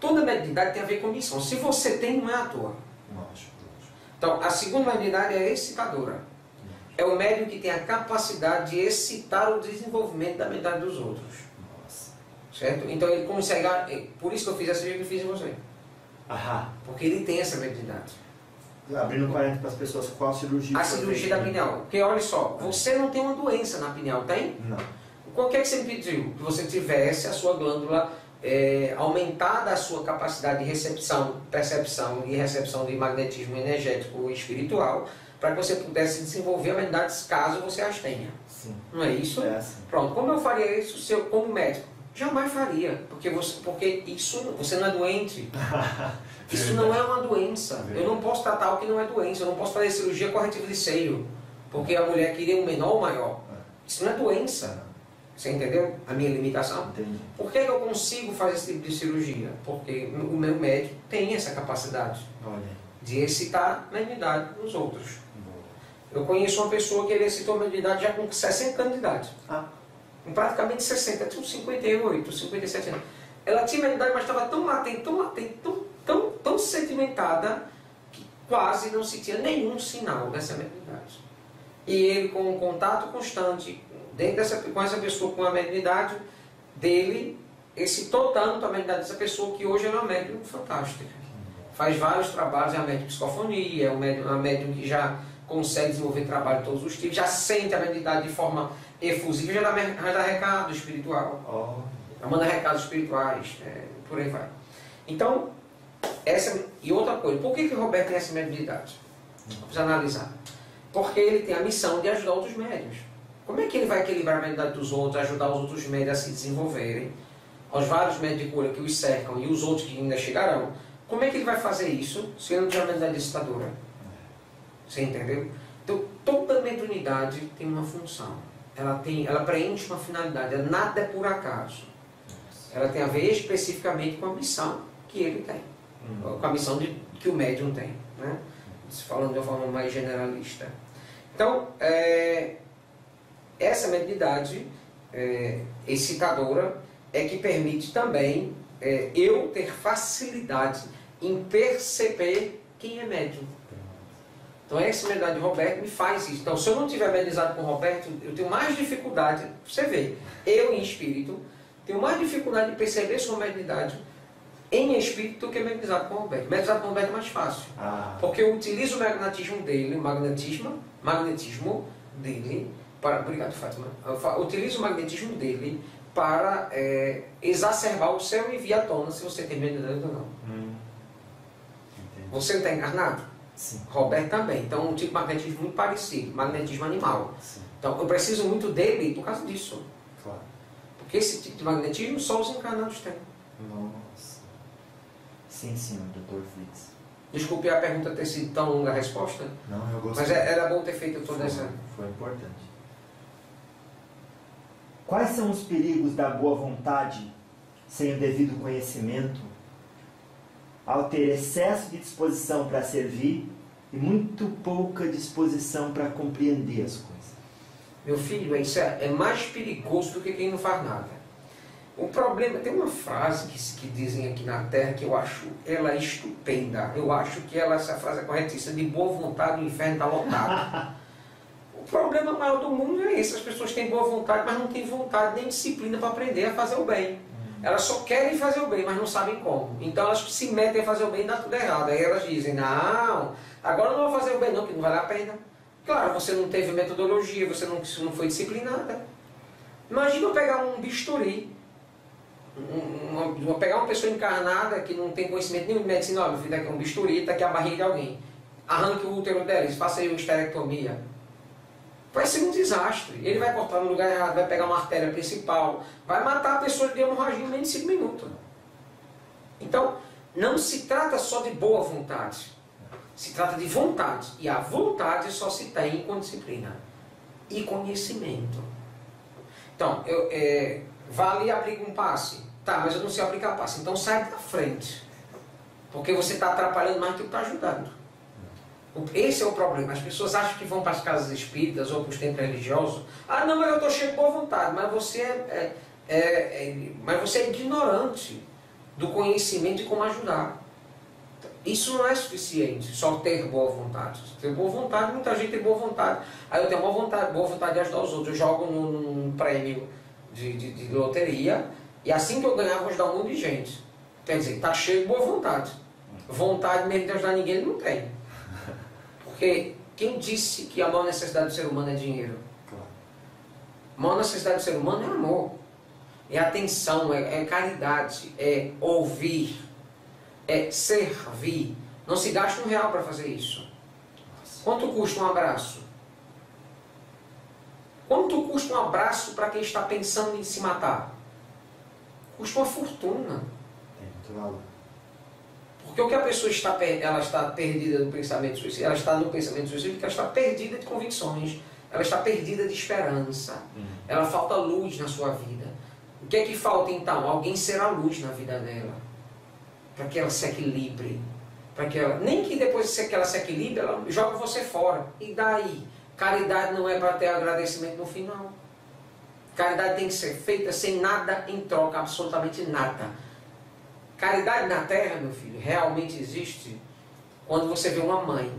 Toda mediunidade tem a ver com a missão. Se você tem, não é à toa. Então, a segunda mediunidade é a excitadora. É o médium que tem a capacidade de excitar o desenvolvimento da mediunidade dos outros. Certo? Então ele consegue. Por isso que eu fiz essa cirurgia que eu fiz em você. Porque ele tem essa mediunidade. Abrindo parênteses para as pessoas, qual cirurgia? A cirurgia da pineal. Porque olha só, você não tem uma doença na pineal, tem? Não. O que é que você pediu? Que você tivesse a sua glândula aumentada, a sua capacidade de percepção e recepção de magnetismo energético e espiritual, para que você pudesse desenvolver habilidades caso você as tenha. Sim. Não é isso? É assim. Pronto, como eu faria isso como médico? Jamais faria, porque isso você não é doente. Isso não é uma doença. Eu não posso tratar o que não é doença. Eu não posso fazer cirurgia corretiva de seio, porque a mulher queria um menor ou maior. Isso não é doença. Você entendeu a minha limitação? Entendi. Por que eu consigo fazer esse tipo de cirurgia? Porque o meu médico tem essa capacidade de excitar a mediunidade nos outros. Eu conheço uma pessoa que ele excitou a mediunidade já com 60 anos de idade. Com praticamente 60, tinha uns 58, 57 anos. Ela tinha mediunidade, mas estava tão latente, tão sedimentada, que quase não se tinha nenhum sinal dessa mediunidade. E ele, com um contato constante com essa pessoa, com a mediunidade dele, excitou tanto a mediunidade dessa pessoa que hoje ela é uma médium fantástica. Faz vários trabalhos, é uma médium de psicofonia, é uma médium que já consegue desenvolver trabalho de todos os tipos, já sente a mediunidade de forma efusiva, já dá recado espiritual, já manda recados espirituais, por aí vai. Então, e outra coisa, por que o Roberto tem essa mediunidade? Vamos analisar. Porque ele tem a missão de ajudar outros médiuns. Como é que ele vai equilibrar a mediunidade dos outros, ajudar os outros médios a se desenvolverem, aos vários médios de cura que os cercam e os outros que ainda chegarão? Como é que ele vai fazer isso se ele não tiver a mediunidade excitadora? Você entendeu? Então, toda mediunidade tem uma função. Ela preenche uma finalidade. Nada é por acaso. Ela tem a ver especificamente com a missão que ele tem. Com a missão que o médium tem. Né? Falando de uma forma mais generalista. Então, essa mediunidade excitadora é que permite também eu ter facilidade em perceber quem é médium. Então essa mediunidade de Roberto me faz isso. Então se eu não tiver mediunizado com o Roberto, eu tenho mais dificuldade, você vê, eu em espírito, tenho mais dificuldade de perceber sua mediunidade em espírito do que mediunizado com Roberto. Mediunizado com Roberto é mais fácil. Porque eu utilizo o magnetismo dele, magnetismo dele, para... Obrigado, Fátima. Eu utilizo o magnetismo dele para exacerbar o seu e vir à tona se você tem mediunidade ou não. Você não está encarnado? Sim. Roberto também. Então, um tipo de magnetismo muito parecido, magnetismo animal. Sim. Então, eu preciso muito dele por causa disso. Claro. Porque esse tipo de magnetismo só os encarnados têm. Nossa. Sim, senhor, Dr. Fritz. Desculpe a pergunta ter sido tão longa a resposta. Não, eu gostei. Mas era bom ter feito toda essa... Foi importante. Quais são os perigos da boa vontade sem o devido conhecimento, ao ter excesso de disposição para servir e muito pouca disposição para compreender as coisas? Meu filho, isso é mais perigoso do que quem não faz nada. O problema, tem uma frase que dizem aqui na Terra que eu acho ela estupenda. Eu acho que essa frase é corretíssima, de boa vontade o inferno está lotado. O problema maior do mundo é esse, as pessoas têm boa vontade, mas não têm vontade nem disciplina para aprender a fazer o bem. Elas só querem fazer o bem, mas não sabem como. Então elas se metem a fazer o bem e dá tudo errado. Aí elas dizem, não, agora eu não vou fazer o bem não, que não vale a pena. Claro, você não teve metodologia, você não foi disciplinada. Imagina eu pegar um bisturi, pegar uma pessoa encarnada que não tem conhecimento nenhum de medicina, olha, meu filho, daqui é um bisturi, daqui é a barriga de alguém. Arranque o útero dela, faça aí uma esterectomia. Vai ser um desastre. Ele vai cortar no lugar errado, vai pegar uma artéria principal, vai matar a pessoa de hemorragia em menos de 5 minutos. Então, não se trata só de boa vontade. Se trata de vontade. E a vontade só se tem com disciplina e conhecimento. Então, vale aplica um passe. Tá, mas eu não sei aplicar passe. Então sai da frente. Porque você está atrapalhando mais do que está ajudando. Esse é o problema. As pessoas acham que vão para as casas espíritas ou para os templos religiosos. Ah, não, mas eu estou cheio de boa vontade. Mas você é ignorante do conhecimento de como ajudar. Isso não é suficiente, só ter boa vontade. Ter boa vontade, muita gente tem boa vontade. Aí eu tenho boa vontade de ajudar os outros. Eu jogo num prêmio de loteria e assim que eu ganhar, vou ajudar um monte de gente. Quer dizer, está cheio de boa vontade. Vontade mesmo de ajudar ninguém, ele não tem. Porque quem disse que a maior necessidade do ser humano é dinheiro? A maior necessidade do ser humano é amor, é atenção, é caridade, é ouvir, é servir. Não se gasta R$1 para fazer isso. Quanto custa um abraço? Quanto custa um abraço para quem está pensando em se matar? Custa uma fortuna. Tem muito valor. Porque o que a pessoa está perdida no pensamento suicida, ela está no pensamento suicida porque ela está perdida de convicções, ela está perdida de esperança, ela falta luz na sua vida. O que é que falta então? Alguém ser a luz na vida dela, para que ela se equilibre, nem que depois que ela se equilibre, ela joga você fora. E daí? Caridade não é para ter agradecimento no final. Caridade tem que ser feita sem nada em troca, absolutamente nada. Caridade na Terra, meu filho, realmente existe quando você vê uma mãe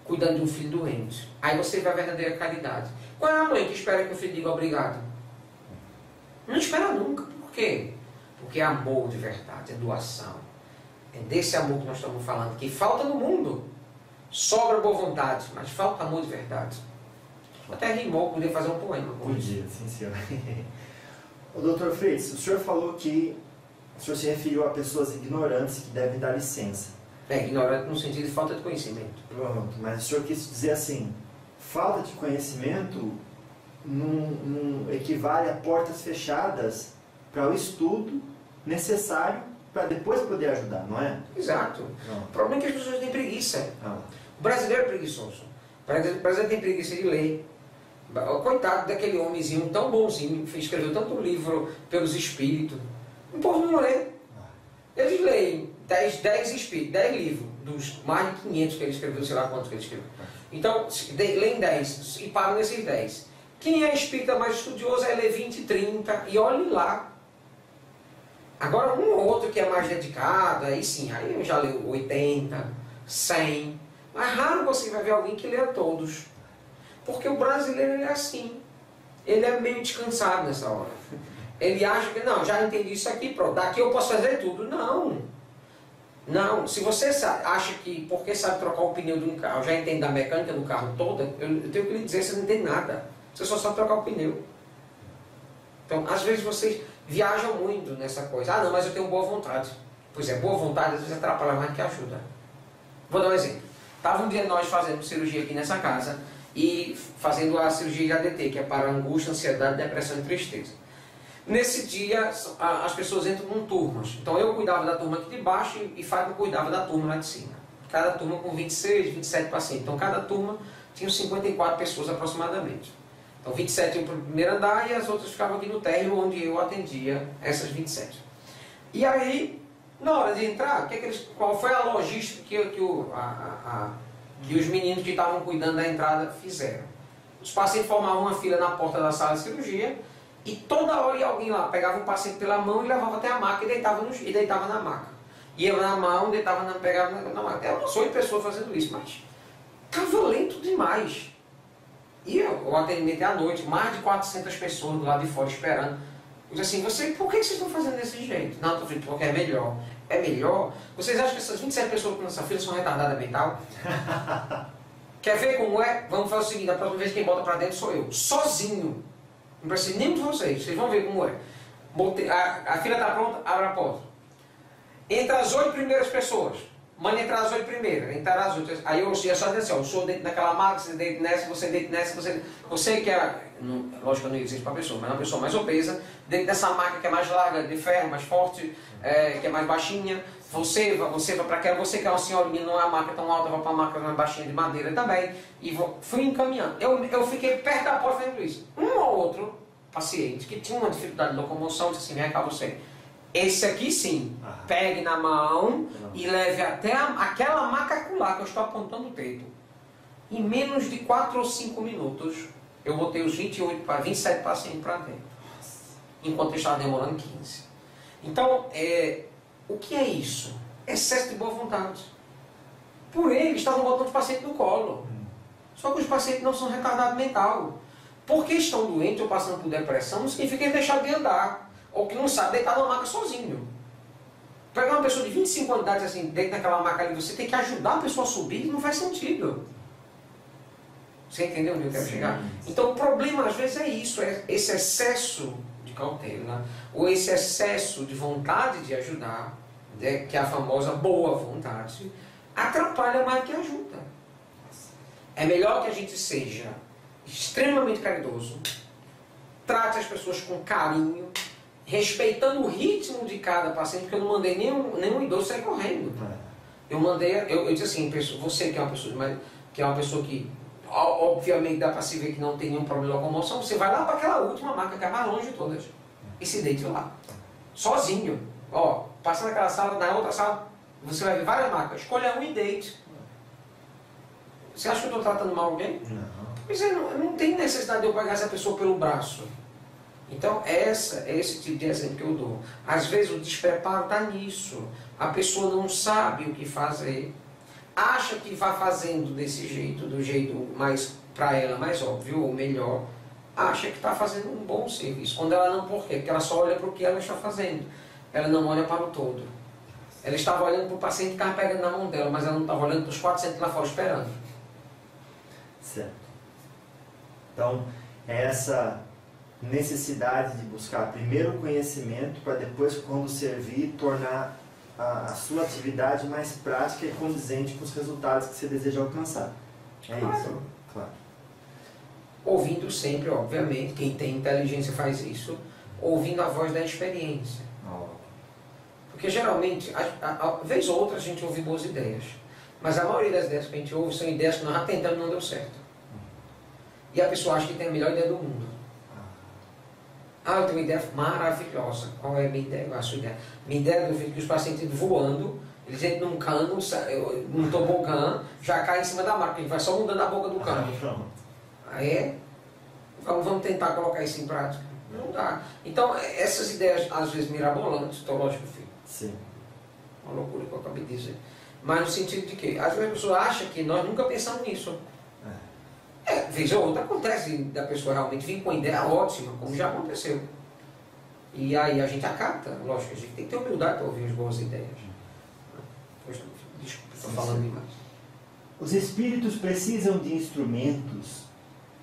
cuidando de um filho doente. Aí você vê a verdadeira caridade. Qual é a mãe que espera que o filho diga obrigado? Não espera nunca. Por quê? Porque é amor de verdade, é doação. É desse amor que nós estamos falando, que falta no mundo. Sobra boa vontade, mas falta amor de verdade. Até rimou, podia fazer um poema. Podia, sim, senhor. O Dr. Fritz, o senhor falou que o senhor se referiu a pessoas ignorantes que devem dar licença. Ignorante no sentido de falta de conhecimento. Pronto, mas o senhor quis dizer assim, falta de conhecimento não equivale a portas fechadas para o estudo necessário para depois poder ajudar, não é? Exato. Não. O problema é que as pessoas têm preguiça. Não. O brasileiro é preguiçoso. O brasileiro tem preguiça de ler. Coitado daquele homenzinho tão bonzinho, que escreveu tanto livro pelos espíritos. O povo não lê. Eles leem 10 livros, dos mais de 500 que ele escreveu, sei lá quantos que ele escreveu. Então, leem 10 e param nesses 10. Quem é espírita mais estudioso é ler 20, 30 e olhe lá. Agora, um ou outro que é mais dedicado, aí sim, aí eu já leio 80, 100. Mas raro você vai ver alguém que leia todos. Porque o brasileiro ele é assim. Ele é meio descansado nessa hora. Ele acha que, não, já entendi isso aqui, pronto, daqui eu posso fazer tudo. Não. Não, se você acha que, porque sabe trocar o pneu de um carro, já entende da mecânica do carro toda, eu tenho que lhe dizer, você não entende nada. Você só sabe trocar o pneu. Então, às vezes vocês viajam muito nessa coisa. Ah, não, mas eu tenho boa vontade. Pois é, boa vontade às vezes atrapalha mais do que ajuda. Vou dar um exemplo. Estava um dia nós fazendo cirurgia aqui nessa casa e fazendo a cirurgia de ADT, que é para angústia, ansiedade, depressão e tristeza. Nesse dia, as pessoas entram em turmas. Então eu cuidava da turma aqui de baixo e Fábio cuidava da turma lá de cima. Cada turma com 26, 27 pacientes. Então cada turma tinha 54 pessoas aproximadamente. Então 27 iam para o primeiro andar e as outras ficavam aqui no térreo, onde eu atendia essas 27. E aí, na hora de entrar, qual foi a logística que os meninos que estavam cuidando da entrada fizeram? Os pacientes formavam uma fila na porta da sala de cirurgia e toda hora ia alguém lá, pegava o paciente pela mão e levava até a maca e deitava na maca. Ia na mão, pegava na maca. Eu não sou de pessoa fazendo isso, mas estava lento demais. E o atendimento é à noite, mais de 400 pessoas do lado de fora esperando. Eu disse assim, por que vocês estão fazendo desse jeito? Não, estou falando porque é melhor. É melhor? Vocês acham que essas 27 pessoas que estão nessa fila são retardadas mental? Quer ver como é? Vamos fazer o seguinte, a próxima vez quem bota para dentro sou eu. Sozinho. Não precisa nem de vocês, vocês vão ver como é. A fila está pronta, abre a porta. Entre as 8 primeiras pessoas. Manda entrar as 8 primeiras, entrar as 8. Aí eu ia só dizer assim, eu sou dentro daquela maca, você deita nessa, você deita nessa, você que é, lógico que eu não existe para a pessoa, mas é uma pessoa mais obesa, dentro dessa maca que é mais larga, de ferro, mais forte, que é mais baixinha, você vai para aquela, você que é uma senhorinha, não é a maca tão alta, vai para a maca mais baixinha de madeira também, e fui encaminhando. Eu fiquei perto da porta fazendo isso. Um ou outro paciente que tinha uma dificuldade de locomoção, disse assim, vem cá você. Esse aqui sim, pegue na mão e leve até aquela maca acular que eu estou apontando o dedo. Em menos de 4 ou 5 minutos, eu botei os 27 pacientes para dentro. Enquanto eu estava demorando 15. Então, o que é isso? Excesso de boa vontade. Por eles, estavam botando os pacientes no colo. Só que os pacientes não são retardados mental. Porque estão doentes ou passando por depressão, não significa que eles deixaram de andar. Ou que não sabe deitar numa maca sozinho. Pegar uma pessoa de 25 anos de idade assim, dentro daquela maca ali, você tem que ajudar a pessoa a subir, não faz sentido. Você entendeu onde eu quero chegar? Então o problema às vezes é isso, é esse excesso de cautela, ou esse excesso de vontade de ajudar, que é a famosa boa vontade, atrapalha mais que ajuda. É melhor que a gente seja extremamente caridoso, trate as pessoas com carinho, respeitando o ritmo de cada paciente, porque eu não mandei nenhum idoso sair correndo. Eu disse assim, você que é uma pessoa que obviamente dá para se ver que não tem nenhum problema de locomoção, você vai lá para aquela última maca que é mais longe de todas e se deite lá, sozinho. Ó, passa naquela sala, na outra sala, você vai ver várias macas, escolha um e deite. Você acha que eu estou tratando mal alguém? Não. Pois é, não tem necessidade de eu pegar essa pessoa pelo braço. Então, é esse tipo de exemplo que eu dou. Às vezes o despreparo está nisso. A pessoa não sabe o que fazer. Acha que vai fazendo desse jeito, do jeito mais, para ela, mais óbvio ou melhor. Acha que está fazendo um bom serviço. Quando ela não, por quê? Porque ela só olha para o que ela está fazendo. Ela não olha para o todo. Ela estava olhando para o paciente que estava pegando na mão dela, mas ela não estava olhando para os 400 lá fora esperando. Certo. Então, essa necessidade de buscar primeiro o conhecimento para depois, quando servir, tornar a sua atividade mais prática e condizente com os resultados que você deseja alcançar. É Claro. isso? Claro. Ouvindo sempre, obviamente, quem tem inteligência faz isso, ouvindo a voz da experiência. Porque geralmente, vez ou outra a gente ouve boas ideias, mas a maioria das ideias que a gente ouve são ideias que nós já tentamos e não deu certo. E a pessoa acha que tem a melhor ideia do mundo. Ah, eu tenho uma ideia maravilhosa. Qual é a minha ideia? Qual é a sua ideia? Minha ideia é que os pacientes voando, eles entram num cano, num tobogã, já cai em cima da maca, ele vai só mudando a boca do cano. Aí vamos tentar colocar isso em prática. Não dá. Então, essas ideias, às vezes, mirabolantes, lógico, filho. Sim. Uma loucura que eu acabei de dizer. Mas no sentido de que, às vezes a pessoa acha que nós nunca pensamos nisso. Vez ou outra acontece da pessoa realmente vir com uma ideia ótima, como já aconteceu. E aí a gente acata, lógico, a gente tem que ter humildade para ouvir as boas ideias. Pois, desculpa, estou falando demais. Os espíritos precisam de instrumentos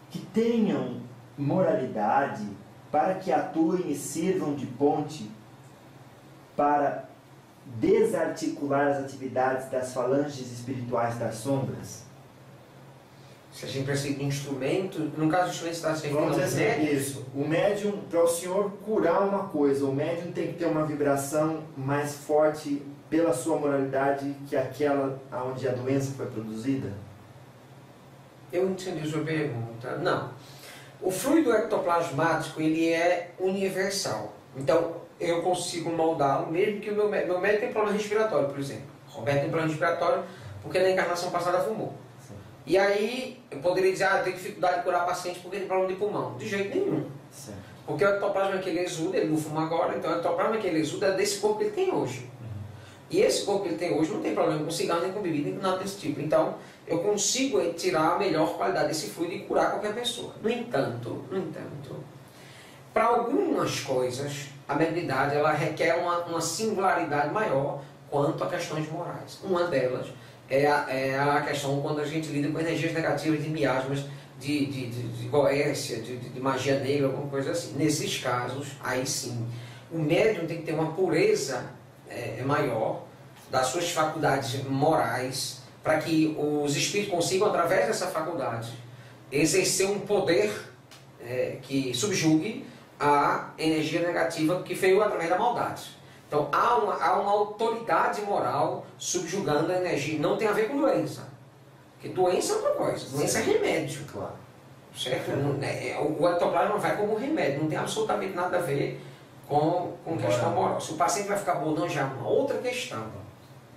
que tenham moralidade para que atuem e sirvam de ponte para desarticular as atividades das falanges espirituais das sombras? Se a gente precisa de instrumento, no caso do instrumento está sendo Vamos dizer assim, isso. O médium, para o senhor curar uma coisa, o médium tem que ter uma vibração mais forte pela sua moralidade que aquela onde a doença foi produzida? Eu entendi a sua pergunta. Não. O fluido ectoplasmático, ele é universal. Então, eu consigo moldá-lo, mesmo que o meu médico tem problema respiratório, por exemplo. Roberto tem problema respiratório porque na encarnação passada fumou. E aí, eu poderia dizer, eu tenho dificuldade de curar paciente porque tem problema de pulmão. De jeito nenhum. Certo. Porque o ectoplasma que ele exuda, ele não fuma agora, então o ectoplasma que ele exuda é desse corpo que ele tem hoje. E esse corpo que ele tem hoje não tem problema com cigarro, nem com bebida, nem com nada desse tipo. Então, eu consigo tirar a melhor qualidade desse fluido e curar qualquer pessoa. No entanto, para algumas coisas, a mediunidade ela requer uma singularidade maior quanto a questões morais. Uma delas é a questão quando a gente lida com energias negativas de miasmas, de goécia, de magia negra, alguma coisa assim. Nesses casos, aí sim, o médium tem que ter uma pureza maior das suas faculdades morais, para que os espíritos consigam, através dessa faculdade, exercer um poder que subjugue a energia negativa que veio através da maldade. Então, há uma autoridade moral subjugando a energia. Não tem a ver com doença. Porque doença é outra coisa. Doença é remédio. Claro. Certo? O ectoplasma vai como remédio. Não tem absolutamente nada a ver com questão moral. Se o paciente vai ficar bom, não, já é uma outra questão.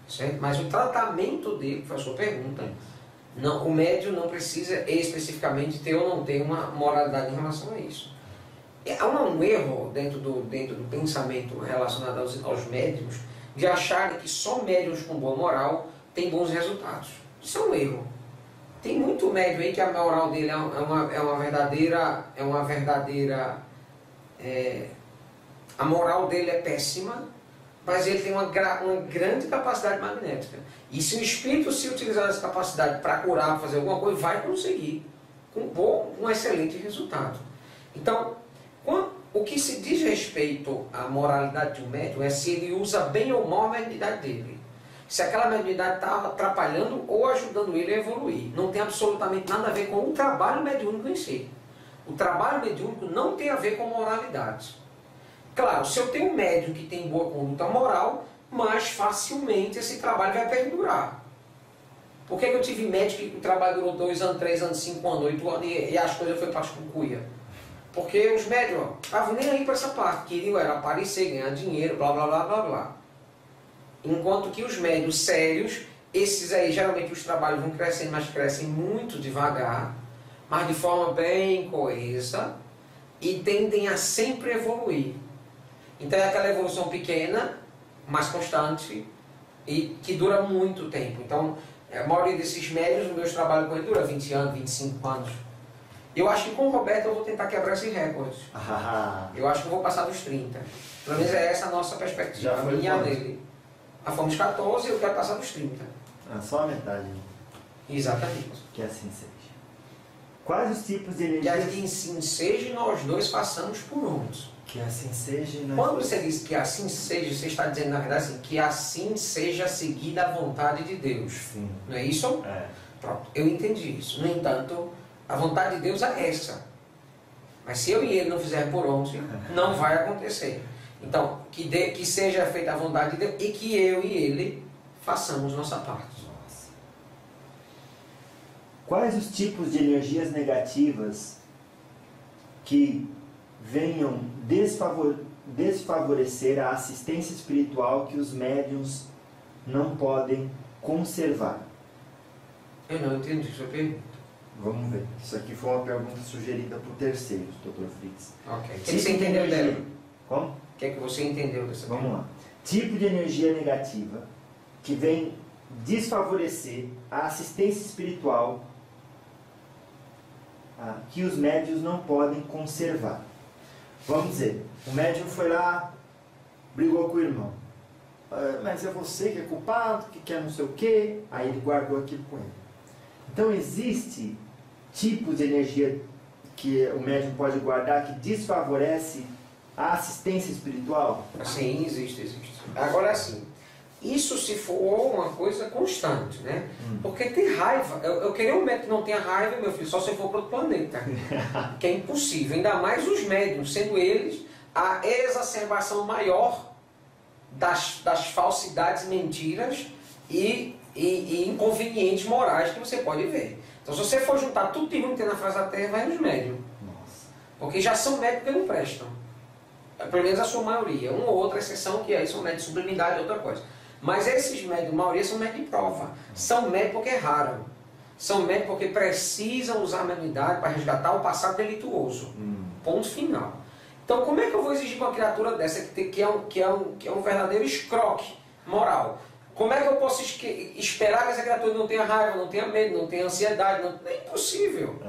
Certo? Mas o tratamento dele, que foi a sua pergunta, não, o médium não precisa especificamente ter ou não ter uma moralidade em relação a isso. Há um erro dentro do pensamento relacionado aos médiums de acharem que só médiums com boa moral têm bons resultados. Isso é um erro. Tem muito médium aí que a moral dele é uma verdadeira... a moral dele é péssima, mas ele tem uma grande capacidade magnética. E se o espírito se utilizar dessa capacidade para curar, fazer alguma coisa, vai conseguir com um excelente resultado. Então, o que se diz respeito à moralidade de um médium é se ele usa bem ou mal a mediunidade dele. Se aquela mediunidade está atrapalhando ou ajudando ele a evoluir. Não tem absolutamente nada a ver com o trabalho mediúnico em si. O trabalho mediúnico não tem a ver com moralidade. Claro, se eu tenho um médium que tem boa conduta moral, mais facilmente esse trabalho vai perdurar. Por que eu tive médico que o trabalho durou 2 anos, 3 anos, 5 anos, 8 anos e as coisas foram para as cucuia? Porque os médiums estavam nem aí para essa parte, queriam era aparecer, ganhar dinheiro, blá blá blá blá blá. Enquanto que os médiums sérios, esses aí geralmente os trabalhos vão crescendo, mas crescem muito devagar, mas de forma bem coesa e tendem a sempre evoluir. Então é aquela evolução pequena, mas constante e que dura muito tempo. Então a maioria desses médiums, os meus trabalhos com ele dura 20 anos, 25 anos. Eu acho que com o Roberto eu vou tentar quebrar esse recorde. Eu acho que eu vou passar dos 30. Pelo menos é essa a nossa perspectiva. Já foi a minha dele. A fomos 14 e eu quero passar dos 30. Só a metade. Exatamente. Que assim seja. Quais os tipos de Que energias... assim seja e nós dois façamos por uns. Que assim seja e nós... Quando você diz que assim seja, você está dizendo na verdade assim, que assim seja seguida a vontade de Deus. Sim. Não é isso? É. Pronto, eu entendi isso. No entanto, a vontade de Deus é essa. Mas se eu e ele não fizermos por onde, não vai acontecer. Então, que seja feita a vontade de Deus e que eu e ele façamos nossa parte. Quais os tipos de energias negativas que venham desfavorecer a assistência espiritual que os médiuns não podem conservar? Eu não entendi sua pergunta. Vamos ver. Isso aqui foi uma pergunta sugerida por terceiros, Dr. Fritz. Ok. O que você entendeu dela? Como? O que é que você entendeu dessa pergunta? Vamos lá. Tipo de energia negativa que vem desfavorecer a assistência espiritual que os médiuns não podem conservar. Vamos dizer, o médium foi lá, brigou com o irmão. Mas é você que é culpado, que quer não sei o quê. Aí ele guardou aquilo com ele. Então existe tipos de energia que o médium pode guardar que desfavorece a assistência espiritual? Sim, existe. Agora assim, isso se for uma coisa constante, né? Porque ter raiva, eu queria um médium que não tenha raiva, meu filho, só se eu for para outro planeta. Que é impossível, ainda mais os médiums, sendo eles a exacerbação maior das falsidades, mentiras e inconvenientes morais que você pode ver. Então se você for juntar tudo de ruim que tem na face da Terra, vai nos médiums. Porque já são médicos que não prestam. Pelo menos a sua maioria. Uma ou outra exceção que aí são médicos de sublimidade, outra coisa. Mas esses médicos, a maioria são médicos de prova. São médicos porque erraram. São médicos porque precisam usar a mediunidade para resgatar o passado delituoso. Ponto final. Então como é que eu vou exigir para uma criatura dessa que é um verdadeiro escroque moral? Como é que eu posso esperar que essa criatura não tenha raiva, não tenha medo, não tenha ansiedade? É impossível.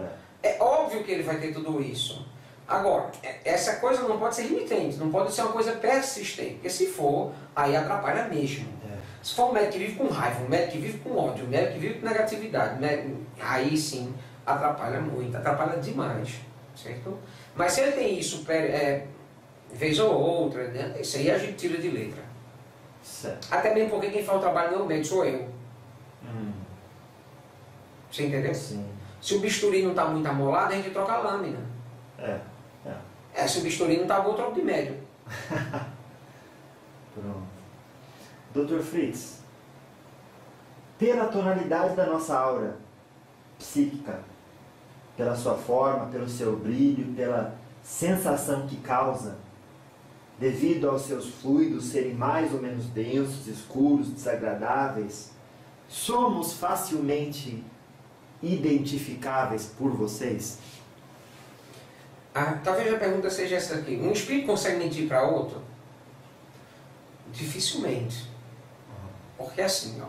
É óbvio que ele vai ter tudo isso. Agora, essa coisa não pode ser limitante, não pode ser uma coisa persistente, porque se for, aí atrapalha mesmo. Se for um médico que vive com raiva, um médico que vive com ódio, um médico que vive com negatividade, aí sim atrapalha muito, atrapalha demais, certo? Mas se ele tem isso vez ou outra, né, isso aí a gente tira de letra. Certo. Até mesmo porque quem faz o trabalho não é o médico, sou eu. Você entendeu? Sim. Se o bisturi não está muito amolado, a gente troca a lâmina. Se o bisturi não está bom, troca de médium. Pronto. Dr. Fritz, pela tonalidade da nossa aura psíquica, pela sua forma, pelo seu brilho, pela sensação que causa, devido aos seus fluidos serem mais ou menos densos, escuros, desagradáveis, somos facilmente identificáveis por vocês? Talvez a pergunta seja essa aqui. Um espírito consegue mentir para outro? Dificilmente. Porque assim,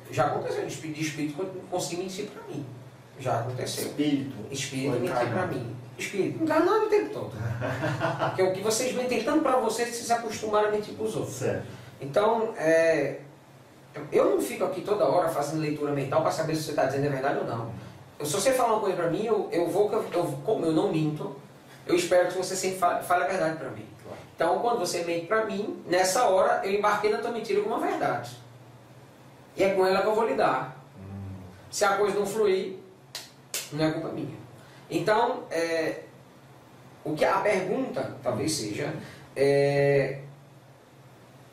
já aconteceu de espírito conseguir mentir para mim. Já aconteceu. Espírito mentir para mim. Espírito enganado o tempo todo. Porque o que vocês mentem tanto para vocês, vocês se acostumaram a mentir para os outros. Certo. Então, eu não fico aqui toda hora fazendo leitura mental para saber se você está dizendo a verdade ou não. Se você falar uma coisa para mim, como eu não minto, eu espero que você sempre fale a verdade para mim. Claro. Então, quando você mente para mim, nessa hora eu embarquei na tua mentira com uma verdade. E é com ela que eu vou lidar. Se a coisa não fluir, não é culpa minha. Então, a pergunta talvez seja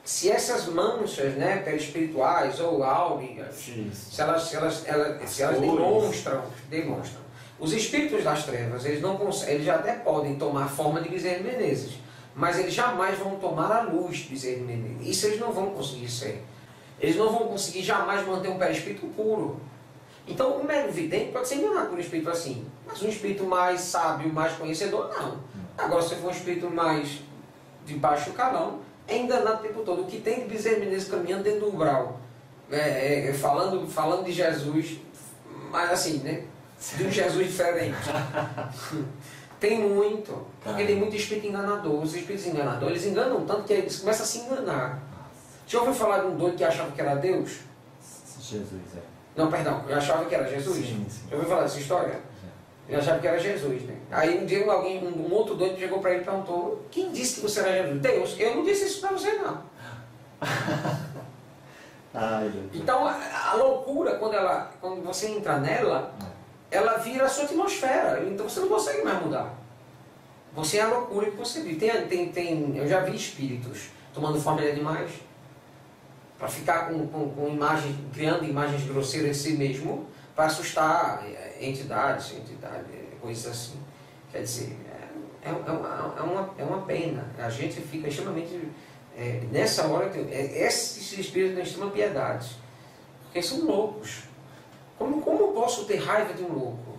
se essas manchas, né, perispirituais ou áureas, se elas demonstram. Os espíritos das trevas, eles já até podem tomar a forma de Bezerra de Menezes, mas eles jamais vão tomar a luz de Bezerra de Menezes. Isso eles não vão conseguir ser. Eles não vão conseguir jamais manter um perispírito puro. Então, o mero vidente pode ser enganado por um espírito assim, mas um espírito mais sábio, mais conhecedor, não. Agora, se for um espírito mais de baixo calão, é enganado o tempo todo. O que tem de Bezerra de Menezes caminhando dentro do umbral, falando de Jesus, mas assim, né? De um Jesus diferente. Tem muito, porque tem muito espírito enganador. Os espíritos enganadores, eles enganam tanto que eles começam a se enganar. Já ouviu falar de um doido que achava que era Deus? Jesus, Não, perdão, eu achava que era Jesus? Sim. Já ouviu falar dessa história? Eu achava que era Jesus, né? Aí um dia um outro doido chegou para ele e perguntou: quem disse que você era Jesus? Deus. Eu não disse isso para você, não. Então a loucura, quando você entra nela, ela vira a sua atmosfera. Então você não consegue mais mudar. Você é a loucura que você vive. Eu já vi espíritos tomando forma de animais para ficar com imagens, criando imagens grosseiras de si mesmo, para assustar entidades, coisas assim. Quer dizer, é uma pena. A gente fica extremamente... nessa hora, esses espíritos têm extrema piedade, porque são loucos. Como eu posso ter raiva de um louco?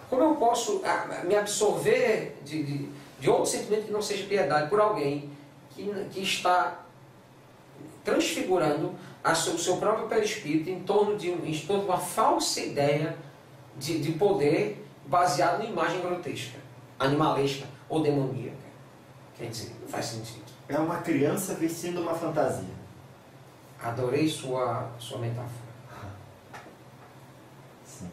Como eu posso me absorver de outro sentimento que não seja piedade por alguém que está transfigurando o seu próprio perispírito em torno de uma falsa ideia de poder baseado em imagem grotesca, animalesca ou demoníaca? Quer dizer, não faz sentido. É uma criança vestindo uma fantasia. Adorei sua metáfora. Sim.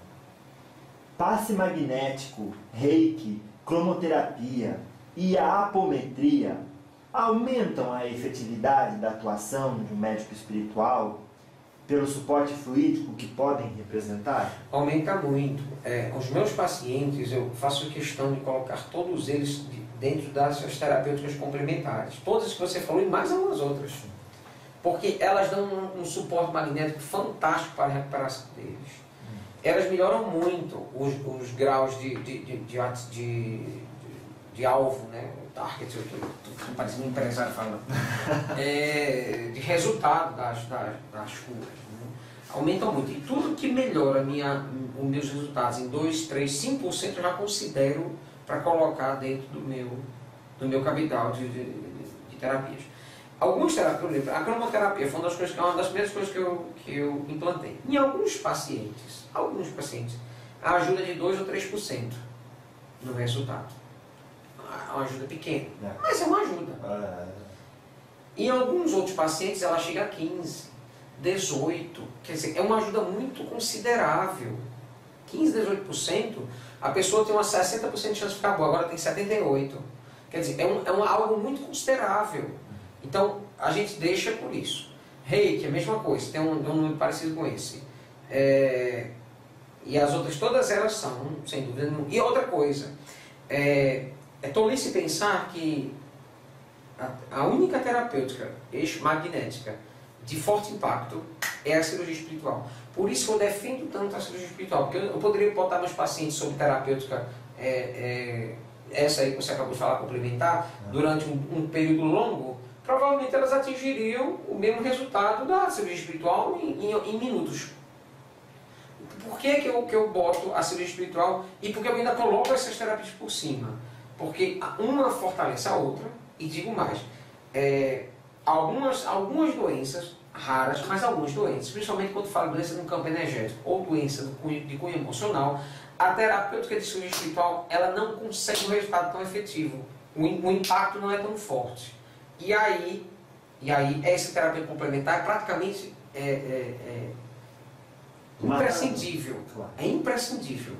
Passe magnético, reiki, cromoterapia e a apometria aumentam a efetividade da atuação de um médico espiritual pelo suporte fluídico que podem representar? Aumenta muito. Os meus pacientes, eu faço questão de colocar todos eles dentro das terapêuticas complementares. Todas que você falou e mais algumas outras. Porque elas dão um suporte magnético fantástico para a recuperação deles. Elas melhoram muito os graus de alvo, né? Target, eu estou parecendo um empresário falando. De resultado das curas. Né? Aumentam muito. E tudo que melhora os meus resultados em 2, 3, 5% eu já considero para colocar dentro do meu capital de terapias. Algumas terapias, a cromoterapia foi uma das primeiras coisas que eu implantei. Em alguns pacientes, a ajuda de 2 ou 3% no resultado. É uma ajuda pequena, mas é uma ajuda. Em alguns outros pacientes ela chega a 15, 18, quer dizer, é uma ajuda muito considerável. 15, 18%, a pessoa tem uma 60% de chance de ficar boa, agora tem 78%. Quer dizer, é algo muito considerável. Então, a gente deixa por isso. Reiki, a mesma coisa, tem um número parecido com esse. E as outras, todas elas são, sem dúvida nenhuma. E outra coisa, é tolice pensar que a única terapêutica magnética de forte impacto é a cirurgia espiritual. Por isso que eu defendo tanto a cirurgia espiritual, porque eu poderia botar meus pacientes sobre terapêutica, essa aí que você acabou de falar, complementar, durante um período longo, provavelmente elas atingiriam o mesmo resultado da cirurgia espiritual em minutos. Por que eu boto a cirurgia espiritual e por que eu ainda coloco essas terapias por cima? Porque uma fortalece a outra, e digo mais, algumas doenças raras, mas algumas doenças, principalmente quando falo de doença no campo energético ou doença de cunho emocional, a terapêutica de cirurgia espiritual ela não consegue um resultado tão efetivo. O impacto não é tão forte. E aí essa terapia complementar é praticamente imprescindível. É imprescindível.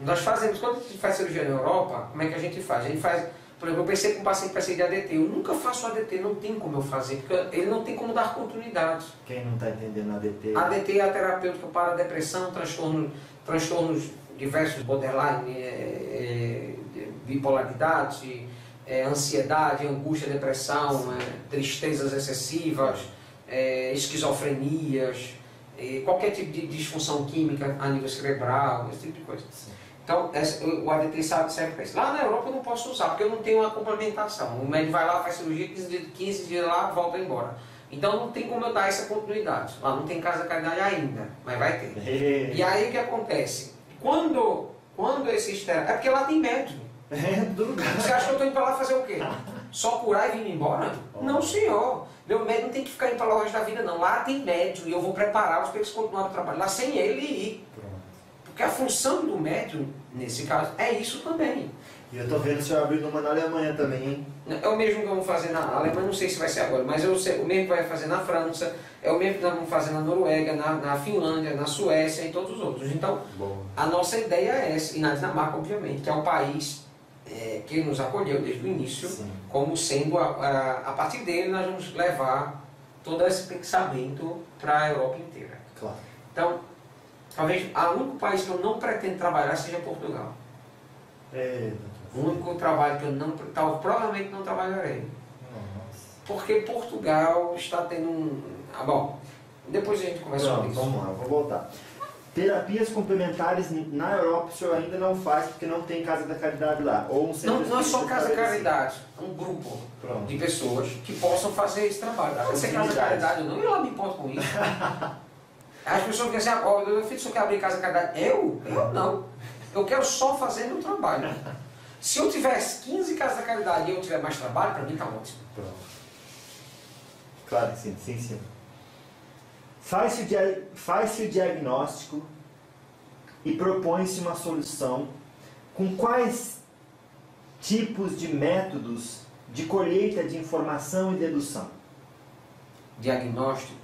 Nós fazemos, quando a gente faz cirurgia na Europa, como é que a gente faz? A gente faz, por exemplo, eu pensei que um paciente precisa de ADT. Eu nunca faço ADT, não tem como eu fazer, porque ele não tem como dar continuidade. Quem não está entendendo ADT? ADT é a terapêutica para depressão, transtornos diversos, borderline, bipolaridade, ansiedade, angústia, depressão, tristezas excessivas, esquizofrenias, qualquer tipo de disfunção química a nível cerebral, esse tipo de coisa. Sim. Então, o ADT serve para isso. Lá na Europa eu não posso usar, porque eu não tenho uma complementação. O médico vai lá, faz cirurgia, 15 dias lá, volta embora. Então não tem como eu dar essa continuidade. Lá não tem casa da caridade ainda, mas vai ter. E aí o que acontece? Quando esses terapeutas... É porque lá tem médico. Do lugar. Você acha que eu estou indo para lá fazer o quê? Só curar e vir embora? Não, senhor. Meu médico não tem que ficar indo para lá o resto da vida, não. Lá tem médico e eu vou prepará-los para eles continuarem o trabalho lá sem ele ir. Porque a função do médium, nesse caso, é isso também. E eu estou vendo o senhor abrindo uma na Alemanha também, hein? É o mesmo que vamos fazer na Alemanha, não sei se vai ser agora, mas eu sei, o mesmo que vai fazer na França, é o mesmo que nós vamos fazer na Noruega, na Finlândia, na Suécia e todos os outros. Então, a nossa ideia é essa, e na Dinamarca, obviamente, que é o país que nos acolheu desde o início, sim, como sendo, a partir dele, nós vamos levar todo esse pensamento para a Europa inteira. Claro. Então, talvez o único país que eu não pretendo trabalhar seja Portugal. O único trabalho que eu provavelmente não trabalharei. Nossa. Porque Portugal está tendo bom, depois a gente conversa sobre isso. Vamos lá, vou voltar. Terapias complementares na Europa o senhor ainda não faz porque não tem Casa da Caridade lá? Ou um centro não é só Casa da Caridade, é um grupo de pessoas que possam fazer esse trabalho. Pode ser Casa da Caridade ou não, eu não me importo com isso. As pessoas dizem assim, meu filho só quer abrir Casa da Caridade. Eu não. Eu quero só fazer meu trabalho. Se eu tivesse 15 Casas da Caridade e eu tiver mais trabalho, para mim está ótimo. Pronto. Claro que sim, sim. Faz-se o diagnóstico e propõe-se uma solução. Com quais tipos de métodos de colheita de informação e dedução. Diagnóstico.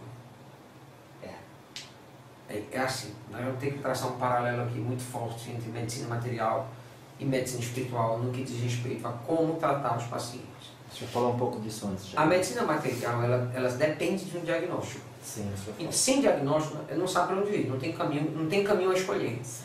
É assim, nós vamos ter que traçar um paralelo aqui muito forte entre medicina material e medicina espiritual no que diz respeito a como tratar os pacientes. Deixa eu falar um pouco disso antes. Já. A medicina material, ela depende de um diagnóstico. Sim, e sem diagnóstico, não sabe para onde ir, não tem caminho a escolher. Sim.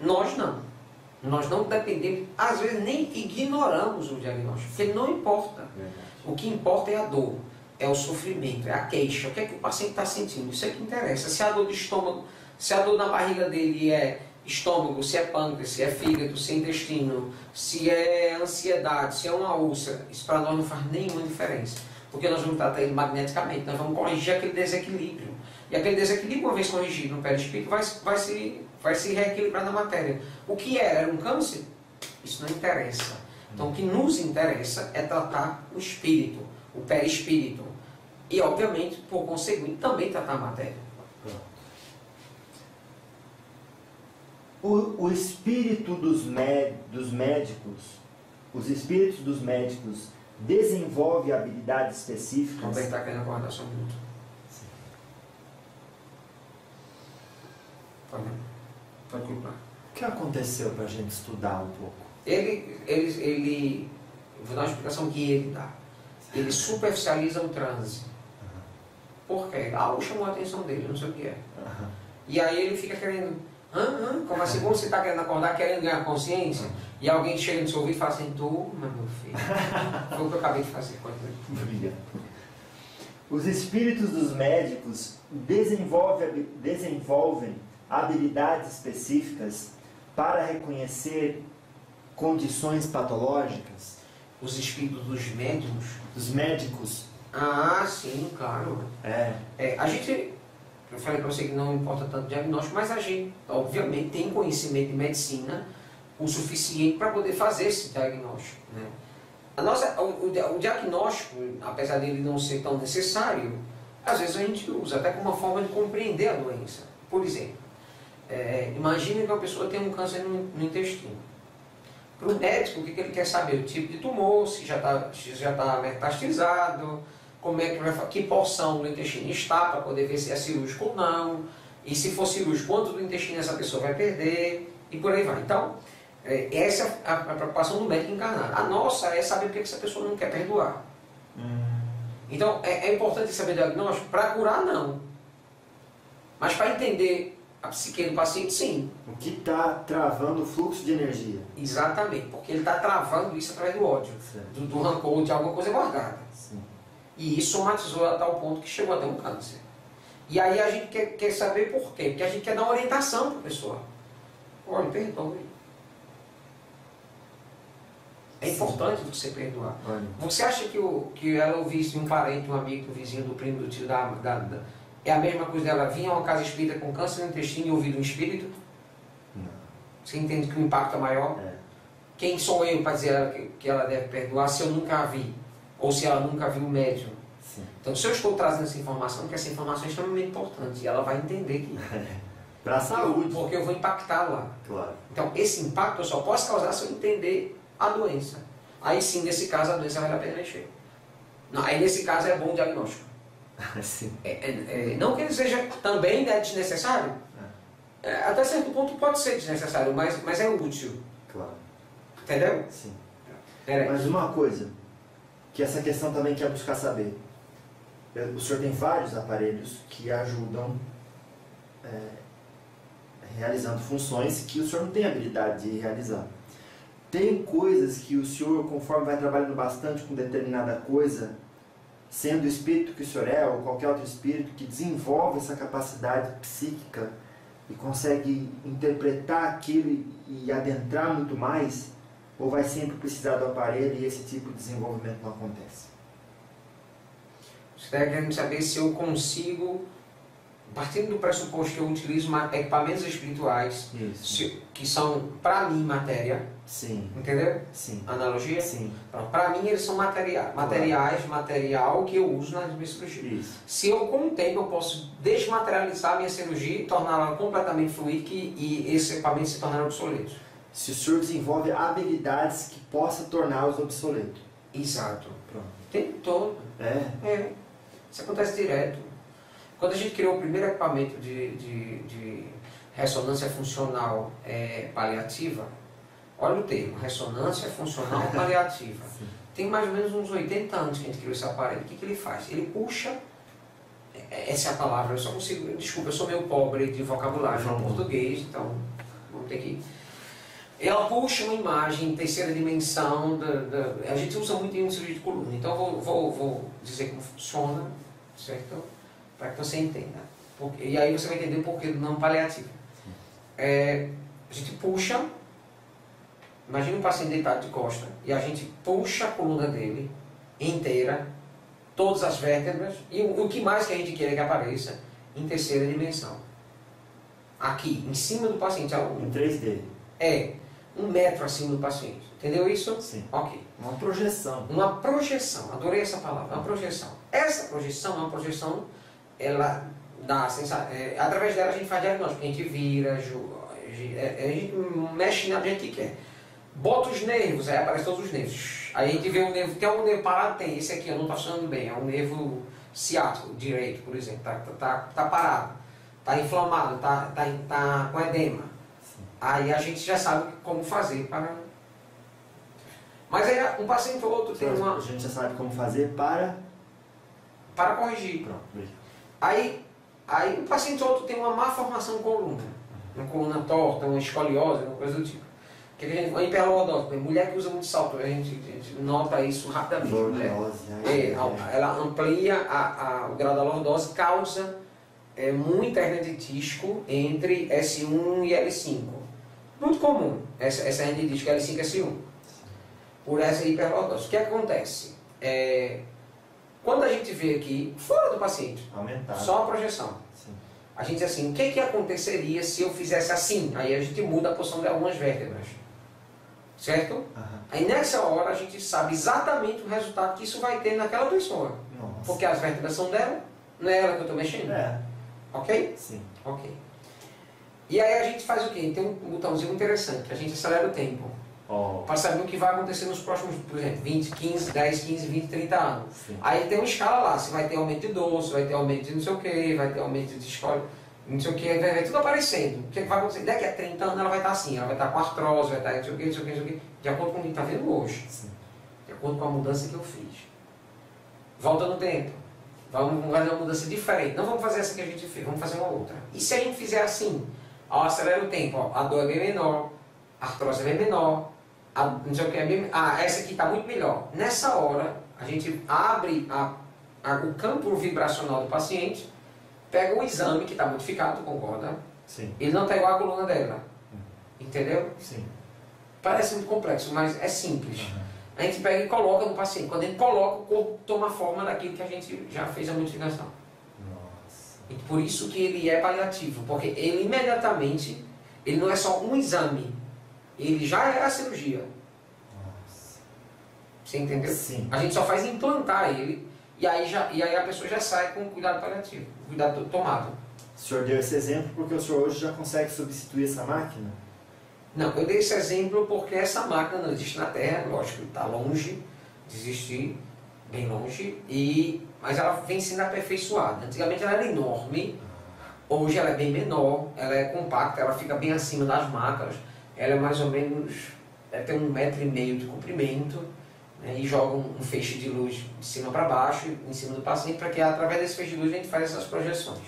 Nós não dependemos, às vezes nem ignoramos o diagnóstico, porque não importa. Verdade. O que importa é a dor, é o sofrimento, é a queixa, o que é que o paciente está sentindo, isso é que interessa. Se a dor de estômago, se a dor na barriga dele é estômago, se é pâncreas, se é fígado, se é intestino, se é ansiedade, se é uma úlcera, isso para nós não faz nenhuma diferença. Porque nós vamos tratar ele magneticamente, nós vamos corrigir aquele desequilíbrio. E aquele desequilíbrio, uma vez corrigido no perispírito, vai se reequilibrar na matéria. O que era um câncer? Isso não interessa. Então o que nos interessa é tratar o espírito, o perispírito. E obviamente, por conseguinte, também tratar a matéria. O espírito dos médicos, os espíritos dos médicos desenvolve habilidades específicas. Também está querendo acordar só um minuto. Pode culpar. O que aconteceu para a gente estudar um pouco? Ele vou dar uma explicação que ele dá. Ele superficializa o transe. Por quê? Algo chamou a atenção dele, não sei o que é. E aí ele fica querendo, como assim, como você está querendo acordar, querendo ganhar consciência, e alguém chega no seu ouvido e fala assim, turma, meu filho, foi o que eu acabei de fazer. Obrigado. Os espíritos dos médicos desenvolvem habilidades específicas para reconhecer condições patológicas. Os espíritos dos médiums? Dos médicos. Ah, sim, claro. A gente, eu falei para você que não importa tanto o diagnóstico, mas a gente, obviamente, tem conhecimento de medicina o suficiente para poder fazer esse diagnóstico. Né? O diagnóstico, apesar dele não ser tão necessário, às vezes a gente usa até como uma forma de compreender a doença. Por exemplo, imagine que uma pessoa tem um câncer no intestino. Para o médico, o que ele quer saber? O tipo de tumor, se já está metastizado, que porção do intestino está, para poder ver se é cirúrgico ou não, e se for cirúrgico, quanto do intestino essa pessoa vai perder, e por aí vai. Então, essa é a preocupação do médico encarnado. A nossa é saber por que essa pessoa não quer perdoar. Então, é importante saber o diagnóstico para curar, não. Mas para entender a psique do paciente, sim. O que está travando o fluxo de energia. Exatamente, porque ele está travando isso através do ódio, do rancor, de alguma coisa guardada. Sim. E isso somatizou a tal ponto que chegou até um câncer. E aí a gente quer saber por quê? Porque a gente quer dar uma orientação para a pessoa. Olha, perdoe. É importante você perdoar. Olha. Você acha que ela ouvisse um parente, um amigo, do vizinho, do primo, do tio, é a mesma coisa dela vir a uma casa espírita com câncer no intestino e ouvir um espírito? Não. Você entende que o impacto é maior? Quem sou eu para dizer que ela deve perdoar se eu nunca a vi? Ou se ela nunca viu o médium? Sim. Então, se eu estou trazendo essa informação, porque essa informação é extremamente importante e ela vai entender que... para a saúde. Porque eu vou impactá-la. Claro. Então, esse impacto eu só posso causar se eu entender a doença. Aí sim, nesse caso, a doença vale a pena mexer. Não, aí nesse caso é bom o diagnóstico. Sim. Não que ele seja também desnecessário. Até certo ponto pode ser desnecessário, mas é útil. Claro. Entendeu? Sim. Mas uma coisa, que essa questão também quer buscar saber. O senhor tem vários aparelhos que ajudam realizando funções que o senhor não tem habilidade de realizar. Tem coisas que o senhor, conforme vai trabalhando bastante com determinada coisa, sendo o espírito que o senhor é, ou qualquer outro espírito, que desenvolve essa capacidade psíquica e consegue interpretar aquilo e adentrar muito mais, ou vai sempre precisar do aparelho e esse tipo de desenvolvimento não acontece? Você está querendo saber se eu consigo, partindo do pressuposto que eu utilizo equipamentos espirituais, que são, para mim, matéria. Sim. Entendeu? Sim. Analogia? Sim. Para mim, eles são material que eu uso nas minhas cirurgias. Isso. Se eu, com o tempo, eu posso desmaterializar a minha cirurgia e torná-la completamente fluídica e esses equipamentos se tornarem obsoletos. Se o senhor desenvolve habilidades que possa torná-los obsoletos. Exato. Pronto. O tempo todo. É? Isso acontece direto. Quando a gente criou o primeiro equipamento de ressonância funcional paliativa, olha o termo, ressonância funcional paliativa. Tem mais ou menos uns 80 anos que a gente criou esse aparelho. O que ele faz? Ele puxa, essa é a palavra, eu só consigo, desculpa, eu sou meio pobre de vocabulário em português, então vamos ter que... Ela puxa uma imagem em terceira dimensão, a gente usa muito em cirurgia de coluna, então eu vou dizer como funciona, certo? Para que você entenda. E aí você vai entender o porquê do nome paliativo. A gente puxa, imagina um paciente deitado de costa, e a gente puxa a coluna dele inteira, todas as vértebras, e o que mais que a gente quer que apareça em terceira dimensão. Aqui, em cima do paciente. Em 3D. 1 metro acima do paciente. Entendeu isso? Sim. Ok. Uma projeção. Uma projeção, adorei essa palavra, uma projeção. Essa projeção é uma projeção, ela dá a sensação, através dela a gente faz diagnóstico, a gente vira, a gente mexe na gente que quer. Bota os nervos, aí aparecem todos os nervos. Aí a gente vê o nervo, tem algum nervo parado? Tem, esse aqui eu não está funcionando bem, é um nervo ciático, direito, por exemplo, tá parado, está inflamado, está com edema. Sim. Aí a gente já sabe como fazer para... Mas aí um paciente ou outro tem uma... A gente já sabe como fazer para corrigir. Pronto. Aí um paciente ou outro tem uma má formação coluna. Uma coluna torta, uma escoliose, uma coisa do tipo. Que a gente, uma hiperlordose, mulher que usa muito salto, a gente nota isso rapidamente. Lordose. Ela amplia o grau da lordose, causa muita hernia de disco entre S1 e L5. Muito comum, essa hernia de disco L5 e S1. Por essa hiperlordose. O que acontece? Quando a gente vê aqui, fora do paciente, Aumentado. só a projeção. Sim. A gente diz assim, o que aconteceria se eu fizesse assim? Aí a gente muda a posição de algumas vértebras. Certo? Uhum. Aí nessa hora a gente sabe exatamente o resultado que isso vai ter naquela pessoa. Nossa. Porque as vértebras são dela, não é ela que eu estou mexendo. Ok? Sim. Ok. E aí a gente faz o quê? Tem um botãozinho interessante, a gente acelera o tempo. Para saber o que vai acontecer nos próximos, por exemplo, 20, 15, 10, 15, 20, 30 anos. Sim. Aí tem uma escala lá, se vai ter aumento de dor, se vai ter aumento de não sei o que, vai ter aumento de escola, não sei o que, vai tudo aparecendo. O que vai acontecer? Daqui a 30 anos ela vai estar assim, ela vai estar com artrose, vai estar não sei o que, não sei o que, não sei o que, de acordo com o que está vendo hoje. Sim. De acordo com a mudança que eu fiz. Volta no tempo. Vamos fazer uma mudança diferente. Não vamos fazer essa que a gente fez, vamos fazer uma outra. E se a gente fizer assim, acelera o tempo, a dor é bem menor, a artrose é bem menor, não sei o que, essa aqui está muito melhor. Nessa hora, a gente abre o campo vibracional do paciente, pega o exame que está modificado, concorda? Sim. Ele não está igual a coluna dela. Entendeu? Sim. Parece muito complexo, mas é simples. Uhum. A gente pega e coloca no paciente. Quando a gente coloca, o corpo toma forma daquilo que a gente já fez a modificação. Nossa. E por isso que ele é paliativo, porque ele imediatamente, ele não é só um exame, ele já é a cirurgia. Nossa. Você entendeu? Sim. A gente só faz implantar ele, e aí a pessoa já sai com cuidado paliativo, cuidado tomado. O senhor deu esse exemplo porque o senhor hoje já consegue substituir essa máquina? Não, eu dei esse exemplo porque essa máquina não existe na Terra, lógico, está longe de existir, bem longe, mas ela vem sendo aperfeiçoada. Antigamente ela era enorme, hoje ela é bem menor, ela é compacta, ela fica bem acima das macas, ela é mais ou menos, deve ter 1,5 metro de comprimento, né, e joga um feixe de luz de cima para baixo, em cima do paciente, para que através desse feixe de luz a gente faz essas projeções.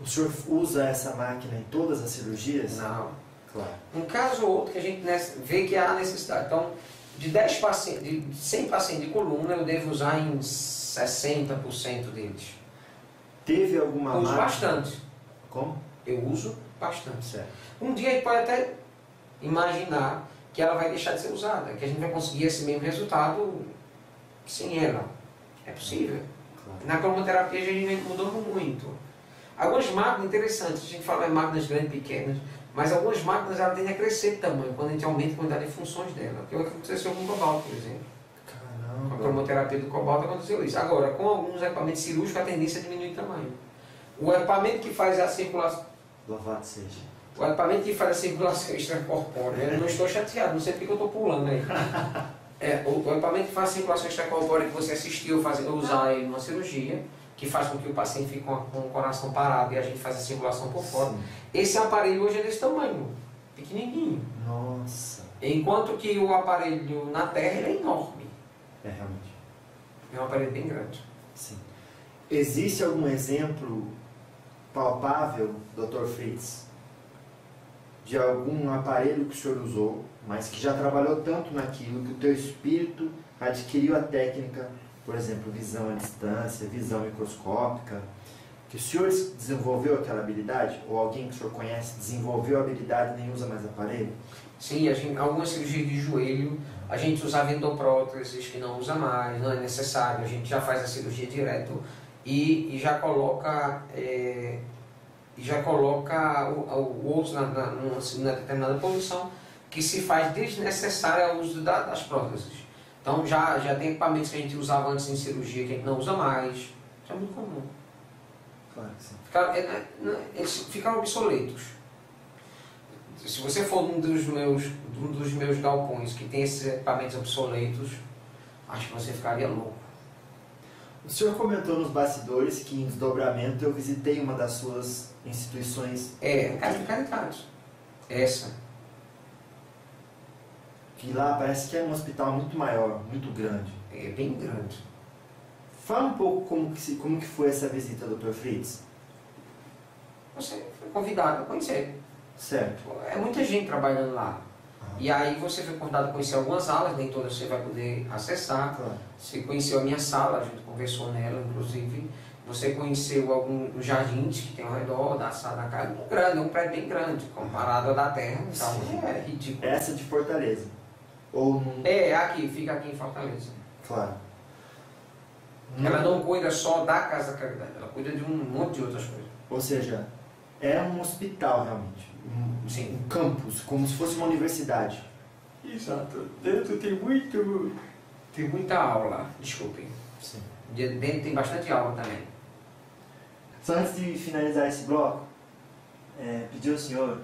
O senhor usa essa máquina em todas as cirurgias? Não. Claro. Um caso ou outro que a gente vê que há necessidade. Então, de 10 pacientes, de 100 pacientes de coluna, eu devo usar em 60% deles. Teve alguma Eu uso máquina? bastante. Como? Eu uso bastante. Certo. Um dia a gente pode até imaginar que ela vai deixar de ser usada, que a gente vai conseguir esse mesmo resultado sem ela. É possível. Claro. Na cromoterapia a gente mudou muito. Algumas máquinas interessantes, a gente fala em máquinas grandes e pequenas, mas algumas máquinas ela tendem a crescer de tamanho quando a gente aumenta a quantidade de funções dela. Que é o que aconteceu com o cobalto, por exemplo. Caramba. Com a cromoterapia do cobalto aconteceu isso. Agora, com alguns equipamentos cirúrgicos, a tendência é diminuir de tamanho. O equipamento que faz a circulação. Louvado seja. O equipamento que faz a circulação extracorpórea, eu não estou chateado, não sei porque eu estou pulando aí. O equipamento que faz circulação extracorpórea que você assistiu usar ele numa cirurgia, que faz com que o paciente fique com o coração parado e a gente faz a circulação por fora. Sim. Esse aparelho hoje é desse tamanho, pequenininho. Nossa. Enquanto que o aparelho na Terra ele é enorme. É, realmente. É um aparelho bem grande. Sim. Existe algum exemplo palpável, Dr. Fritz, de algum aparelho que o senhor usou, mas que já trabalhou tanto naquilo que o teu espírito adquiriu a técnica, por exemplo, visão à distância, visão microscópica, que o senhor desenvolveu aquela habilidade? Ou alguém que o senhor conhece desenvolveu a habilidade e nem usa mais aparelho? Sim, algumas cirurgias de joelho, a gente usava endopróteses que não usa mais, não é necessário, a gente já faz a cirurgia direto e já coloca o osso numa determinada posição que se faz desnecessária ao uso das próteses. Então já tem equipamentos que a gente usava antes em cirurgia que a gente não usa mais. Isso é muito comum. Claro que sim. Eles ficaram obsoletos. Se você for um dos meus galpões que tem esses equipamentos obsoletos, acho que você ficaria louco. O senhor comentou nos bastidores que em desdobramento eu visitei uma das suas instituições. Casa de Caridade. Essa. Que lá parece que é um hospital muito maior, muito grande. É bem grande. Fala um pouco como que foi essa visita, Dr. Fritz. Você foi convidado a conhecer. Certo. É muita gente trabalhando lá. E aí você foi convidado a conhecer algumas aulas, nem todas você vai poder acessar. Claro. Você conheceu a minha sala, a gente conversou nela, inclusive. Você conheceu alguns jardins que tem ao redor da sala da casa. Muito grande, é um prédio bem grande, comparado ao da Terra. Então é ridículo. Essa de Fortaleza? Ou não... Fica aqui em Fortaleza. Claro. Ela não cuida só da Casa da Caridade, ela cuida de um monte de outras coisas. Ou seja, é um hospital realmente. Sim. Um campus, como se fosse uma universidade. Exato. Dentro tem muita aula, desculpem. Sim. Dentro tem bastante aula também. Só antes de finalizar esse bloco, pedir ao senhor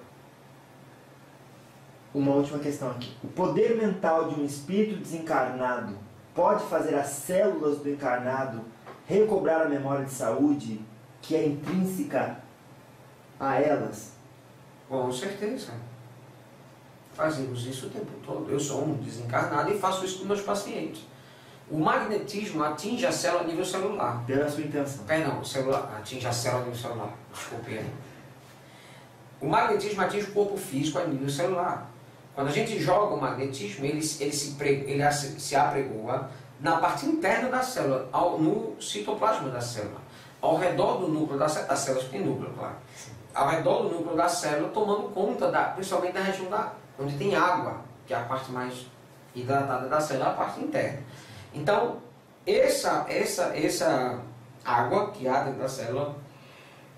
uma última questão aqui. O poder mental de um espírito desencarnado pode fazer as células do encarnado recobrar a memória de saúde que é intrínseca a elas? Com certeza. Fazemos isso o tempo todo. Eu sou um desencarnado e faço isso com meus pacientes. O magnetismo atinge a célula a nível celular. Pela sua intenção. Atinge a célula a nível celular. Desculpe aí. O magnetismo atinge o corpo físico a nível celular. Quando a gente joga o magnetismo, ele se apregoa na parte interna da célula, no citoplasma da célula. Ao redor do núcleo da célula, as células têm núcleo, claro. Ao redor do núcleo da célula, tomando conta, principalmente da região onde tem água, que é a parte mais hidratada da célula, a parte interna. Então, essa água que há dentro da célula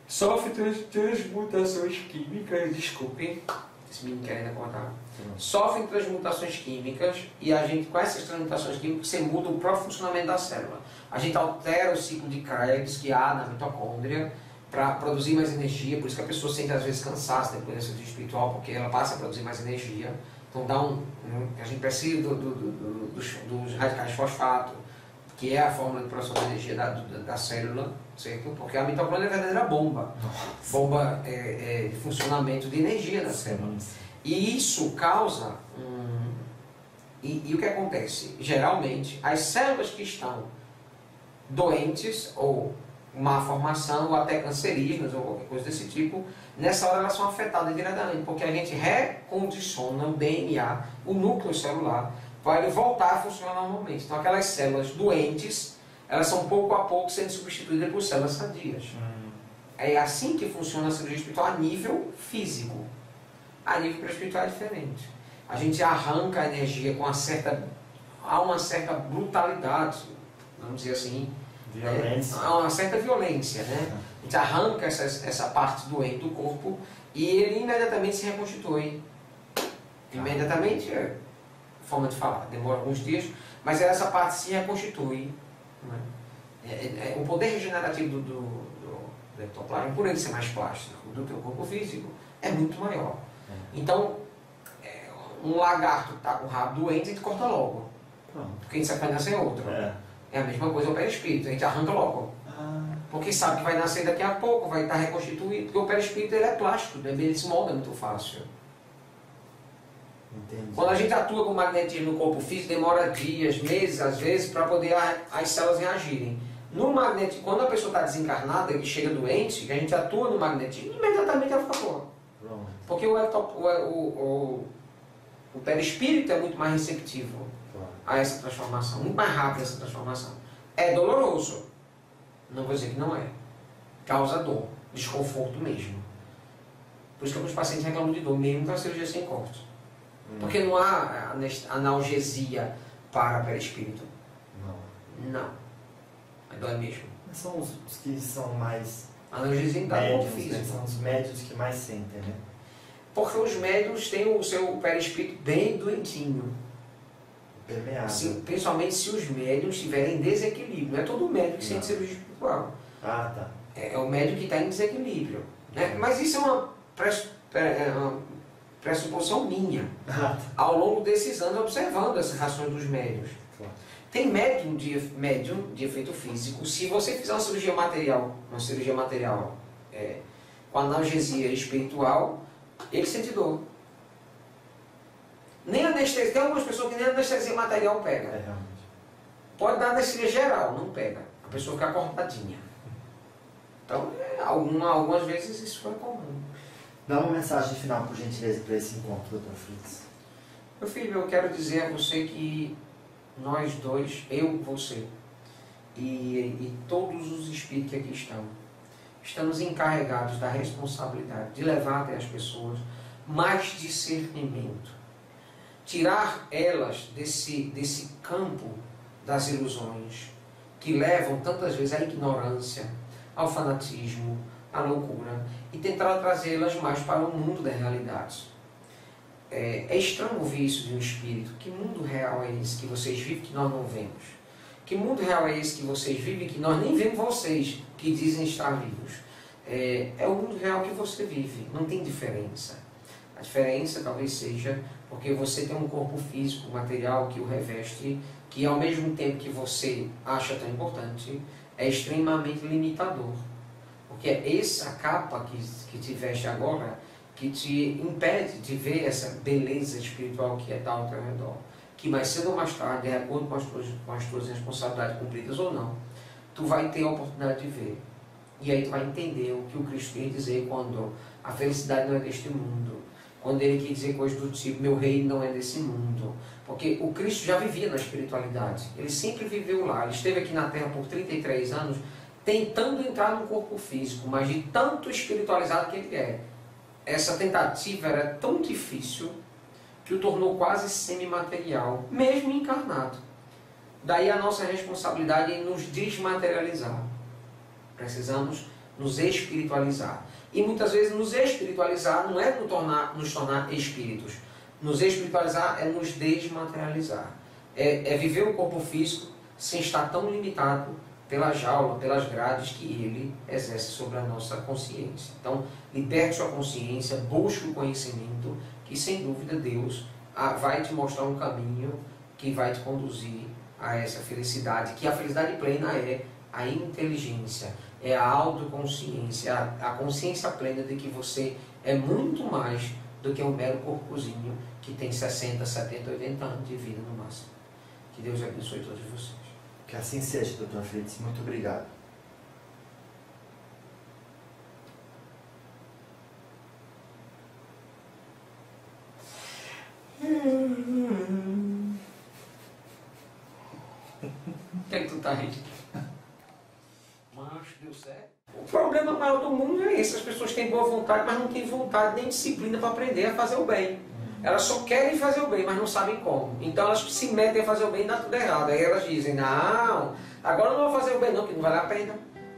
sofre transmutações químicas, desculpe, esse menino quer ainda contar. Sofrem transmutações químicas e a gente, com essas transmutações químicas, você muda o próprio funcionamento da célula. A gente altera o ciclo de Krebs que há na mitocôndria para produzir mais energia, por isso que a pessoa sente às vezes cansaço depois da cirurgia espiritual, porque ela passa a produzir mais energia. Então a gente precisa dos radicais de fosfato, que é a fórmula de produção de energia da célula, certo? Porque a mitocôndria é a verdadeira bomba. Bomba de funcionamento de energia da célula. E isso causa e o que acontece? Geralmente, as células que estão doentes, ou má formação, ou até cancerígenas, ou qualquer coisa desse tipo, nessa hora elas são afetadas diretamente, porque a gente recondiciona o DNA, o núcleo celular, para ele voltar a funcionar normalmente. Então aquelas células doentes, elas são pouco a pouco sendo substituídas por células sadias. É assim que funciona a cirurgia espiritual a nível físico. A nível espiritual é diferente. A gente arranca a energia com uma certa brutalidade, vamos dizer assim, há uma certa violência, né? A gente arranca essa parte doente do corpo e ele imediatamente se reconstitui. Imediatamente, forma de falar, demora alguns dias, mas essa parte se reconstitui. Né? O poder regenerativo do ectoplasma, por ele ser mais plástico do que o corpo físico, é muito maior. Então, um lagarto que está com o rabo doente, a gente corta logo. Porque a gente sabe que vai nascer outro. É a mesma coisa o perispírito, a gente arranca logo. Porque sabe que vai nascer daqui a pouco, vai estar reconstituído, porque o perispírito ele é plástico, ele se molda muito fácil. Entendi. Quando a gente atua com magnetismo no corpo físico, demora dias, meses, às vezes, para poder as células reagirem. No magnetismo, quando a pessoa está desencarnada e chega doente, que a gente atua no magnetismo, imediatamente ela fica boa. Porque o perispírito é muito mais receptivo a essa transformação, muito mais rápido essa transformação. É doloroso, não vou dizer que não é. Causa dor, desconforto mesmo. Por isso que alguns pacientes reclamam de dor, mesmo com a cirurgia sem corte. Porque não há analgesia para perispírito. Não. Mas dói mesmo. Mas são os que são mais analgesia dá corpo médios, físico. né? São os médios que mais sentem, né? Porque os médios têm o seu perispírito bem doentinho. Permeável. Assim, principalmente se os médios estiverem em desequilíbrio. Não é todo médico que sente cirurgia espiritual. Tá. É o médico que está em desequilíbrio. Né? Mas isso é uma pressuposição minha. Ao longo desses anos, observando as reações dos médios. Tem médium de efeito físico. Se você fizer uma cirurgia material com analgesia espiritual, ele sente dor. Nem anestesia, tem algumas pessoas que nem anestesia material pega. Pode dar anestesia geral, não pega. A pessoa fica acordadinha. Então, algumas vezes isso foi comum. Dá uma mensagem final, por gentileza, para esse encontro, Dr. Fritz. Meu filho, eu quero dizer a você que nós dois, eu, você e todos os espíritos que aqui estão, estamos encarregados da responsabilidade de levar até as pessoas mais discernimento. Tirar elas desse campo das ilusões que levam tantas vezes à ignorância, ao fanatismo, à loucura e tentar trazê-las mais para o mundo da realidade. É estranho ouvir isso de um espírito. Que mundo real é esse que vocês vivem que nós não vemos? Que mundo real é esse que vocês vivem que nós nem vemos vocês que dizem estar vivos? É o mundo real que você vive, não tem diferença. A diferença talvez seja porque você tem um corpo físico, material que o reveste, que ao mesmo tempo que você acha tão importante, é extremamente limitador. Porque é essa capa que te veste agora que te impede de ver essa beleza espiritual que está ao teu redor. Que mais cedo ou mais tarde, de acordo com as tuas responsabilidades cumpridas ou não, tu vai ter a oportunidade de ver. E aí tu vai entender o que o Cristo quer dizer quando a felicidade não é deste mundo. Quando ele quer dizer coisas do tipo, meu reino não é desse mundo. Porque o Cristo já vivia na espiritualidade. Ele sempre viveu lá. Ele esteve aqui na Terra por 33 anos, tentando entrar no corpo físico, mas de tanto espiritualizado que ele é. Essa tentativa era tão difícil que o tornou quase semimaterial, mesmo encarnado. Daí a nossa responsabilidade em nos desmaterializar. Precisamos nos espiritualizar. E muitas vezes nos espiritualizar não é nos tornar espíritos. Nos espiritualizar é nos desmaterializar. É viver o corpo físico sem estar tão limitado pela jaula, pelas grades que ele exerce sobre a nossa consciência. Então, liberte sua consciência, busque o conhecimento, que sem dúvida Deus vai te mostrar um caminho que vai te conduzir a essa felicidade, que a felicidade plena é a inteligência, é a autoconsciência, a consciência plena de que você é muito mais do que um mero corpozinho que tem 60, 70, 80 anos de vida no máximo. Que Deus abençoe todos vocês. Que assim seja, Dr. Fritz. Muito obrigado. O que é que tu tá rindo? Macho, deu certo. O problema maior do mundo é esse. As pessoas têm boa vontade, mas não têm vontade nem disciplina para aprender a fazer o bem. Elas só querem fazer o bem, mas não sabem como. Então elas se metem a fazer o bem e dá tudo errado. Aí elas dizem, não, agora eu não vou fazer o bem não, que não vale a pena.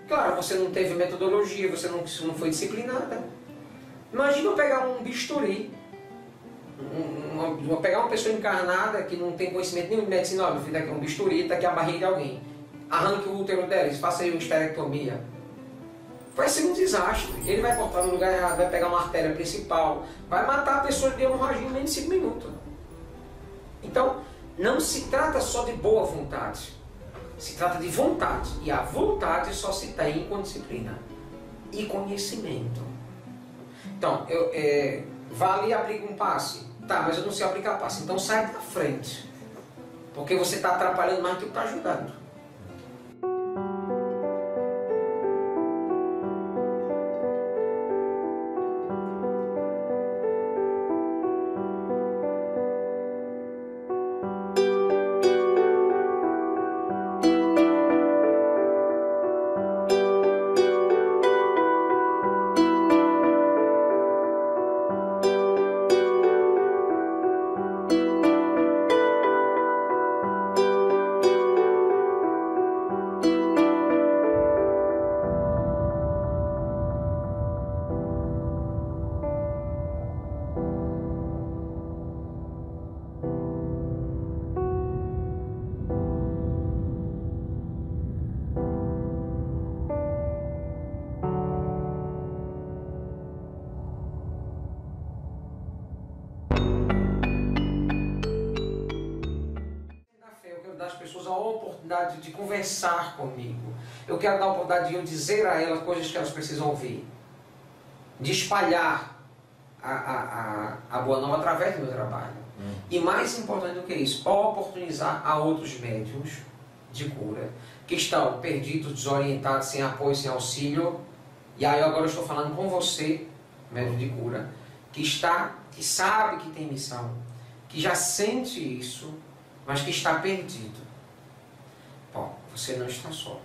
Claro, você não teve metodologia, você não foi disciplinada. Imagina eu pegar um bisturi, pegar uma pessoa encarnada que não tem conhecimento nenhum de medicina, olha, meu filho, daqui é um bisturi, está aqui a barriga de alguém. Arranque o útero dela, faça aí uma esterectomia. Vai ser um desastre. Ele vai cortar no lugar errado, vai pegar uma artéria principal, vai matar a pessoa de hemorragia em menos de 5 minutos. Então, não se trata só de boa vontade, se trata de vontade. E a vontade só se tem com disciplina e conhecimento. Então, vá ali e aplica um passe. Tá, mas eu não sei aplicar passe. Então sai da frente. Porque você está atrapalhando mais do que está ajudando. Das pessoas a oportunidade de conversar comigo. Eu quero dar a oportunidade de eu dizer a elas coisas que elas precisam ouvir. De espalhar a boa nova através do meu trabalho. E mais importante do que isso, oportunizar a outros médiuns de cura que estão perdidos, desorientados, sem apoio, sem auxílio. E aí agora eu estou falando com você, médium de cura, que sabe que tem missão, que já sente isso, mas que está perdido. Bom, você não está só.